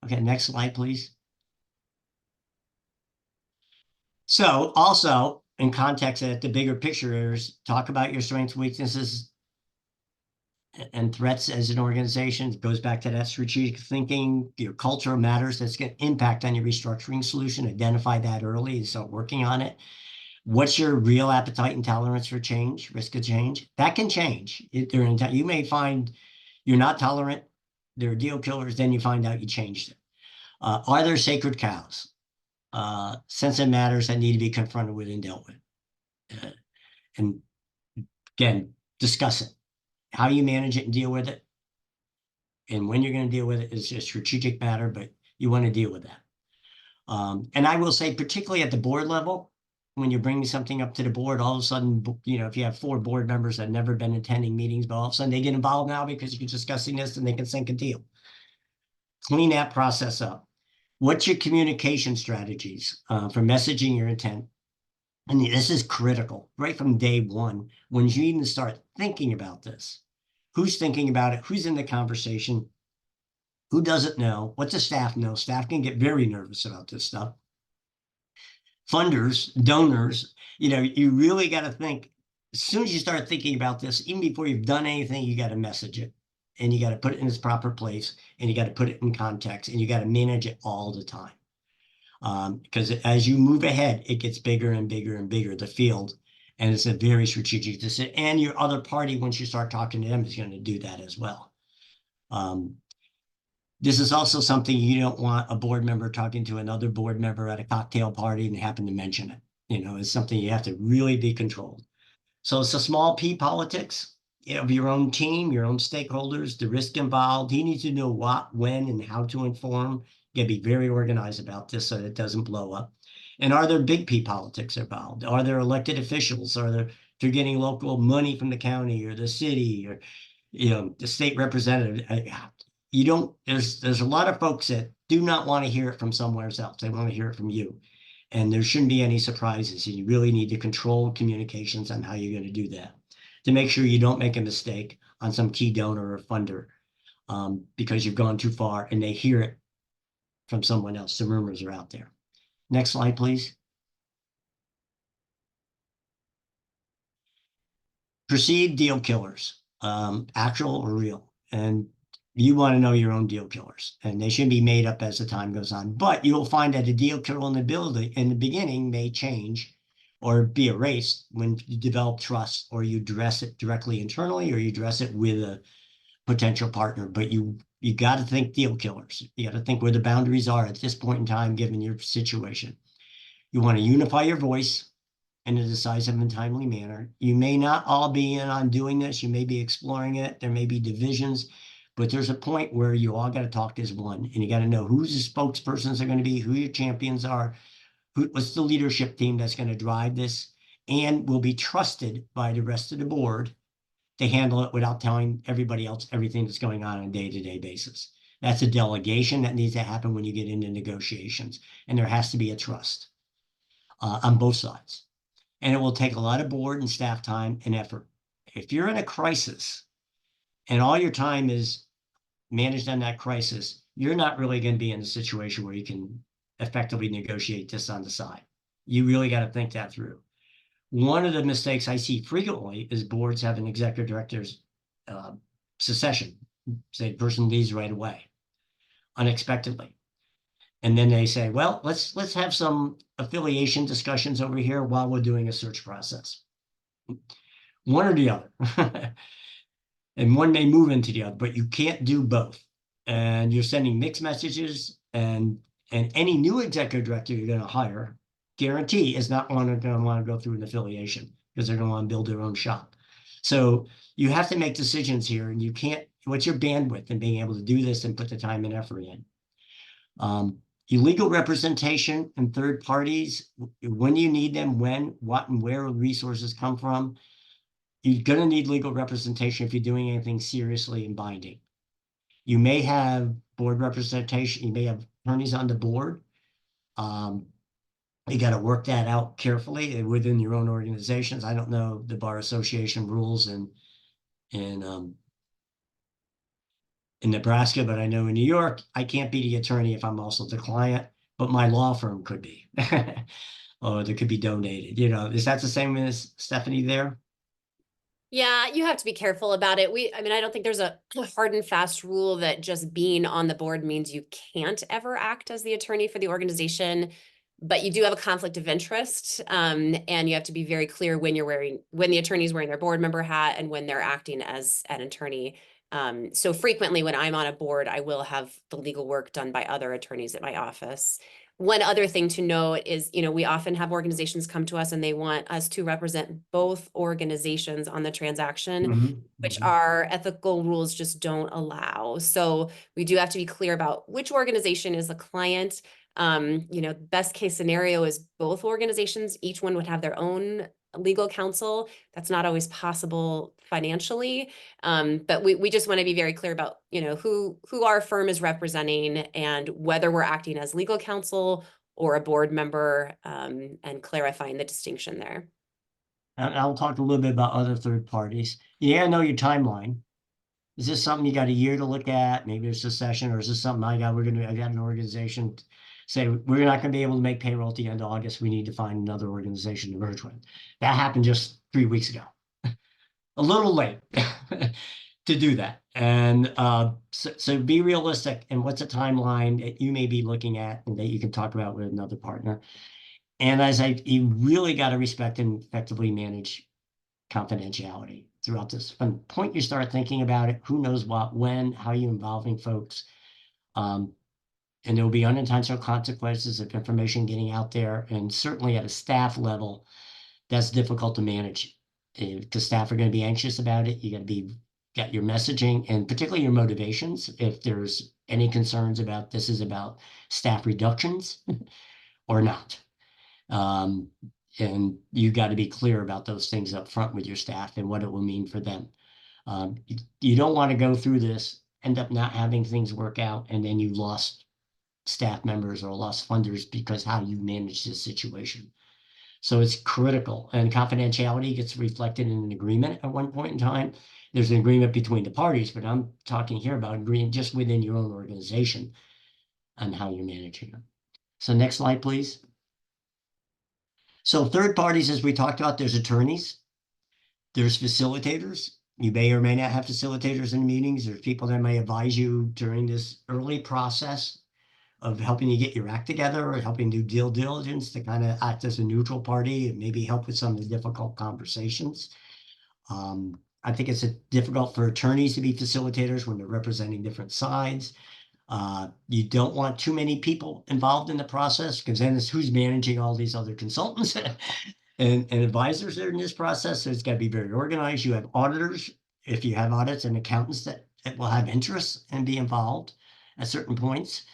Okay, next slide, please. So also in context that the bigger picture is talk about your strengths, weaknesses, and threats as an organization. It goes back to that strategic thinking. Your culture matters. That's going to impact on your restructuring solution. Identify that early and start working on it. What's your real appetite and tolerance for change, risk of change? That can change. You may find you're not tolerant. There are deal killers. Then you find out you changed it. Are there sacred cows? Sensitive matters that need to be confronted with and dealt with. And again, discuss it. How you manage it and deal with it. And when you're going to deal with it is a strategic matter, but you want to deal with that. And I will say, particularly at the board level, when you're bringing something up to the board, all of a sudden, you know, if you have 4 board members that have never been attending meetings, but all of a sudden they get involved now because you're discussing this and they can sink a deal. Clean that process up. What's your communication strategies for messaging your intent? And this is critical right from day one, when you even start thinking about this. Who's thinking about it? Who's in the conversation? Who doesn't know? What does staff know? Staff can get very nervous about this stuff. Funders, donors, you know, you really got to think, as soon as you start thinking about this, even before you've done anything, you got to message it. And you got to put it in its proper place, and you got to put it in context, and you got to manage it all the time. Because as you move ahead, it gets bigger and bigger and bigger, the field, and it's a very strategic decision. And your other party, once you start talking to them, is going to do that as well. This is also something you don't want a board member talking to another board member at a cocktail party and happen to mention it. You know, it's something you have to really be controlled. So it's a small P politics of your own team, your own stakeholders, the risk involved. You need to know what, when, and how to inform. You gotta be very organized about this so that it doesn't blow up. And are there big P politics involved? Are there elected officials? Are there, if you're getting local money from the county or the city or, you know, the state representative? You don't, there's a lot of folks that do not want to hear it from somewhere else. They want to hear it from you. And there shouldn't be any surprises. And you really need to control communications on how you're going to do that to make sure you don't make a mistake on some key donor or funder because you've gone too far and they hear it from someone else. The rumors are out there. Next slide, please. Perceived deal killers, actual or real. And you want to know your own deal killers, and they shouldn't be made up as the time goes on. But you'll find that a deal killer in the beginning may change or be erased when you develop trust, or you address it directly internally, or you address it with a potential partner. But you got to think deal killers. You got to think where the boundaries are at this point in time, given your situation. You want to unify your voice in a decisive and timely manner. You may not all be in on doing this. You may be exploring it. There may be divisions. But there's a point where you all got to talk as one, and you got to know who the spokespersons are going to be, who your champions are, what's the leadership team that's going to drive this, and will be trusted by the rest of the board to handle it without telling everybody else everything that's going on a day-to-day basis. That's a delegation that needs to happen when you get into negotiations. And there has to be a trust on both sides. And it will take a lot of board and staff time and effort. If you're in a crisis and all your time is managed on that crisis, you're not really going to be in a situation where you can effectively negotiate this on the side. You really got to think that through. One of the mistakes I see frequently is boards have an executive director's secession. Say the person leaves right away, unexpectedly. And then they say, well, let's have some affiliation discussions over here while we're doing a search process. One or the other. And one may move into the other, but you can't do both. And you're sending mixed messages, and any new executive director you're going to hire, guarantee, is not going to want to go through an affiliation because they're going to want to build their own shop. So you have to make decisions here, and you can't, what's your bandwidth in being able to do this and put the time and effort in? Illegal representation and third parties, when you need them, when, what, and where resources come from. You're going to need legal representation if you're doing anything seriously and binding. You may have board representation. You may have attorneys on the board. You got to work that out carefully within your own organizations. I don't know the bar association rules in Nebraska, but I know in New York, I can't be the attorney if I'm also the client, but my law firm could be, or there could be donated. You know, is that the same as Stephanie there? Yeah, you have to be careful about it. I mean, I don't think there's a hard and fast rule that just being on the board means you can't ever act as the attorney for the organization, but you do have a conflict of interest. And you have to be very clear when the attorney's wearing their board member hat and when they're acting as an attorney. So frequently when I'm on a board, I will have the legal work done by other attorneys at my office. One other thing to note is, we often have organizations come to us and they want us to represent both organizations on the transaction, which our ethical rules just don't allow. So we do have to be clear about which organization is the client. Best case scenario is both organizations, each one would have their own legal counsel. That's not always possible financially. But we just want to be very clear about, who our firm is representing and whether we're acting as legal counsel or a board member, and clarifying the distinction there. And I'll talk a little bit about other third parties. Yeah, I know your timeline. Is this something you got a year to look at? Maybe it's a session, or is this something I got an organization say, we're not going to be able to make payroll at the end of August. We need to find another organization to merge with. That happened just 3 weeks ago. A little late to do that. And so be realistic. And what's a timeline that you may be looking at and that you can talk about with another partner? And you really got to respect and effectively manage confidentiality throughout this. From the point you start thinking about it, who knows what, when, how you involving folks. And there will be unintentional consequences of information getting out there. And certainly at a staff level, that's difficult to manage because staff are going to be anxious about it. You got to get your messaging and particularly your motivations. If there's any concerns about this is about staff reductions or not. And you got to be clear about those things up front with your staff and what it will mean for them. You don't want to go through this, end up not having things work out, and then you lost staff members or lost funders because how you manage this situation. So it's critical, and confidentiality gets reflected in an agreement at one point in time. There's an agreement between the parties, but I'm talking here about agreeing just within your own organization on how you're managing them. So next slide, please. So third parties, as we talked about, there's attorneys, there's facilitators. You may or may not have facilitators in meetings. There's people that may advise you during this early process of helping you get your act together or helping do due diligence to kind of act as a neutral party and maybe help with some of the difficult conversations. I think it's difficult for attorneys to be facilitators when they're representing different sides. You don't want too many people involved in the process because then it's who's managing all these other consultants and advisors that are in this process. So it's got to be very organized. You have auditors, if you have audits, and accountants that will have interests and be involved at certain points.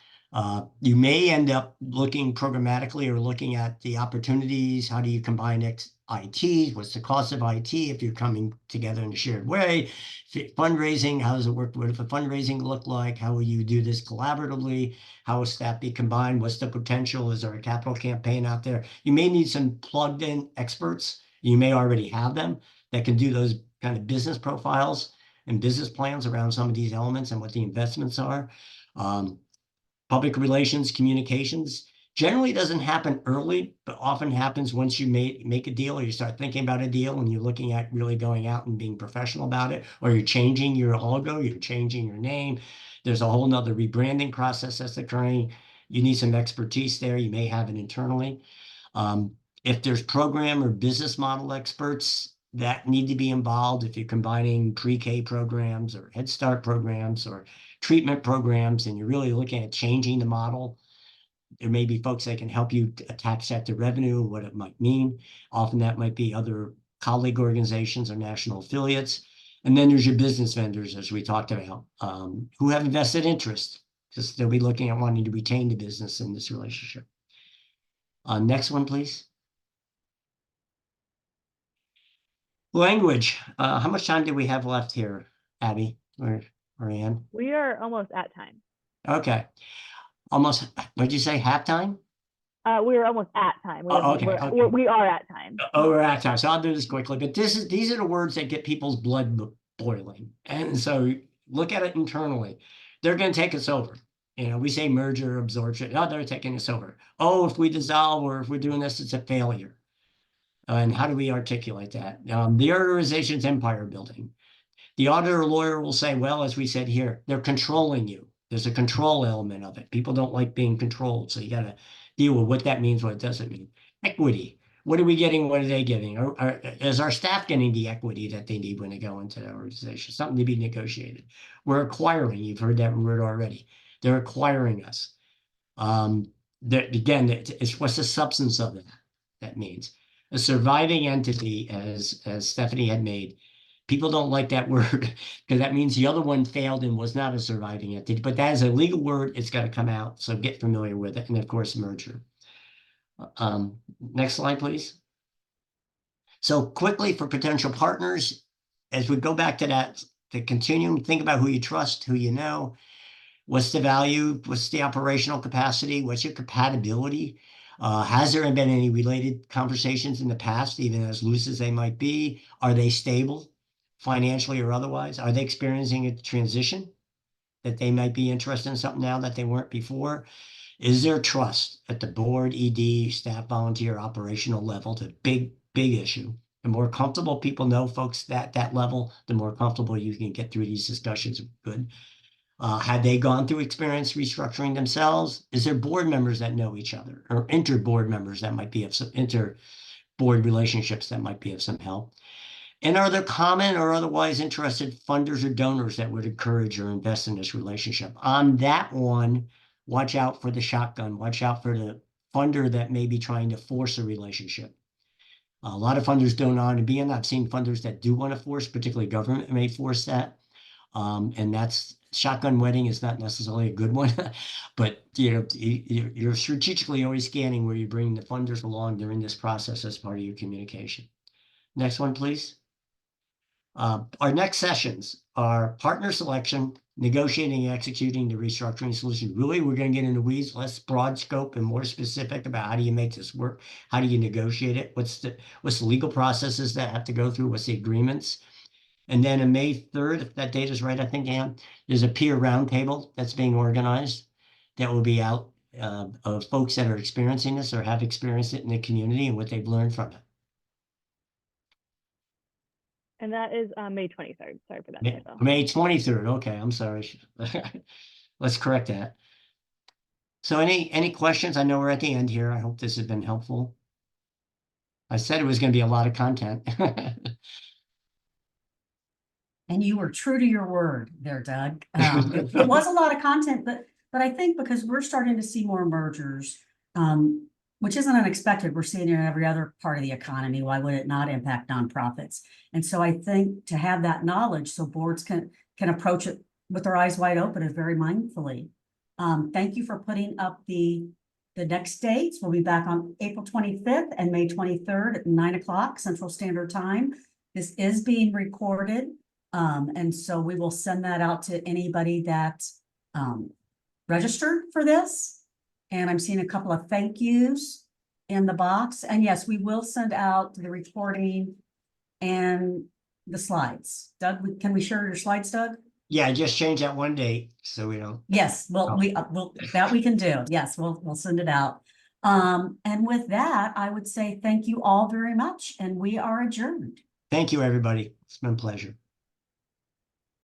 You may end up looking programmatically or looking at the opportunities. How do you combine IT? What's the cost of IT if you're coming together in a shared way? Fundraising, how does it work? What if a fundraising look like? How will you do this collaboratively? How will staff be combined? What's the potential? Is there a capital campaign out there? You may need some plugged in experts. You may already have them that can do those kind of business profiles and business plans around some of these elements and what the investments are. Public relations, communications generally doesn't happen early, but often happens once you make a deal or you start thinking about a deal and you're looking at really going out and being professional about it, or you're changing your logo, you're changing your name. There's a whole nother rebranding process that's occurring. You need some expertise there. You may have it internally. If there's program or business model experts that need to be involved, if you're combining pre-K programs or Head Start programs or treatment programs, and you're really looking at changing the model, there may be folks that can help you attach that to revenue, what it might mean. Often that might be other colleague organizations or national affiliates. And then there's your business vendors, as we talked about, who have invested interest, because they'll be looking at wanting to retain the business in this relationship. Next one, please. Language. How much time do we have left here, Abby or Ann? We are almost at time. Okay. Almost, what'd you say, halftime? We are almost at time. Okay. We are at time. Oh, we're at time. So I'll do this quickly. But these are the words that get people's blood boiling. And so look at it internally. They're going to take us over. You know, we say merger, absorption. Oh, they're taking us over. Oh, if we dissolve or if we're doing this, it's a failure. And how do we articulate that? The organization's empire building. The auditor or lawyer will say, well, as we said here, they're controlling you. There's a control element of it. People don't like being controlled. So you got to deal with what that means, what it doesn't mean. Equity. What are we getting? What are they getting? Is our staff getting the equity that they need when they go into the organization? Something to be negotiated. We're acquiring. You've heard that word already. They're acquiring us. Again, it's what's the substance of that means. A surviving entity, as Stephanie had made. People don't like that word because that means the other one failed and was not a surviving entity. But that is a legal word. It's got to come out. So get familiar with it. And of course, merger. Next slide, please. So quickly for potential partners, as we go back to that, the continuum, think about who you trust, who you know. What's the value? What's the operational capacity? What's your compatibility? Has there been any related conversations in the past, even as loose as they might be? Are they stable financially or otherwise? Are they experiencing a transition that they might be interested in something now that they weren't before? Is there trust at the board, ED, staff, volunteer, operational level? It's a big, big issue. The more comfortable people know folks at that level, the more comfortable you can get through these discussions. Good. Had they gone through experience restructuring themselves? Is there board members that know each other or inter-board members that might be of some inter-board relationships that might be of some help? And are there common or otherwise interested funders or donors that would encourage or invest in this relationship? On that one, watch out for the shotgun. Watch out for the funder that may be trying to force a relationship. A lot of funders don't want to be in. I've seen funders that do want to force, particularly government may force that. And that's shotgun wedding is not necessarily a good one, but you're strategically always scanning where you bring the funders along during this process as part of your communication. Next one, please. Our next sessions are partner selection, negotiating and executing the restructuring solution. Really, we're going to get into weeds, less broad scope and more specific about how do you make this work? How do you negotiate it? What's the legal processes that have to go through? What's the agreements? And then on May 3rd, if that date is right, I think, Ann, there's a peer roundtable that's being organized that will be out of folks that are experiencing this or have experienced it in the community and what they've learned from it. And that is May 23rd. Sorry for that typo. May 23rd. Okay, I'm sorry. Let's correct that. So any questions? I know we're at the end here. I hope this has been helpful. I said it was going to be a lot of content. And you were true to your word there, Doug. It was a lot of content, but I think because we're starting to see more mergers, which isn't unexpected, we're seeing it in every other part of the economy. Why would it not impact nonprofits? And so I think to have that knowledge so boards can approach it with their eyes wide open and very mindfully, Thank you for putting up the next dates. We'll be back on April 25th and May 23rd at 9 o'clock Central Standard Time. This is being recorded. And so we will send that out to anybody that registered for this. And I'm seeing a couple of thank yous in the box. And yes, we will send out the recording and the slides. Doug, can we share your slides, Doug? Yeah, I just changed that one date, so we don't. Yes, well, that we can do. Yes, we'll send it out. And with that, I would say thank you all very much, and we are adjourned. Thank you, everybody. It's been a pleasure.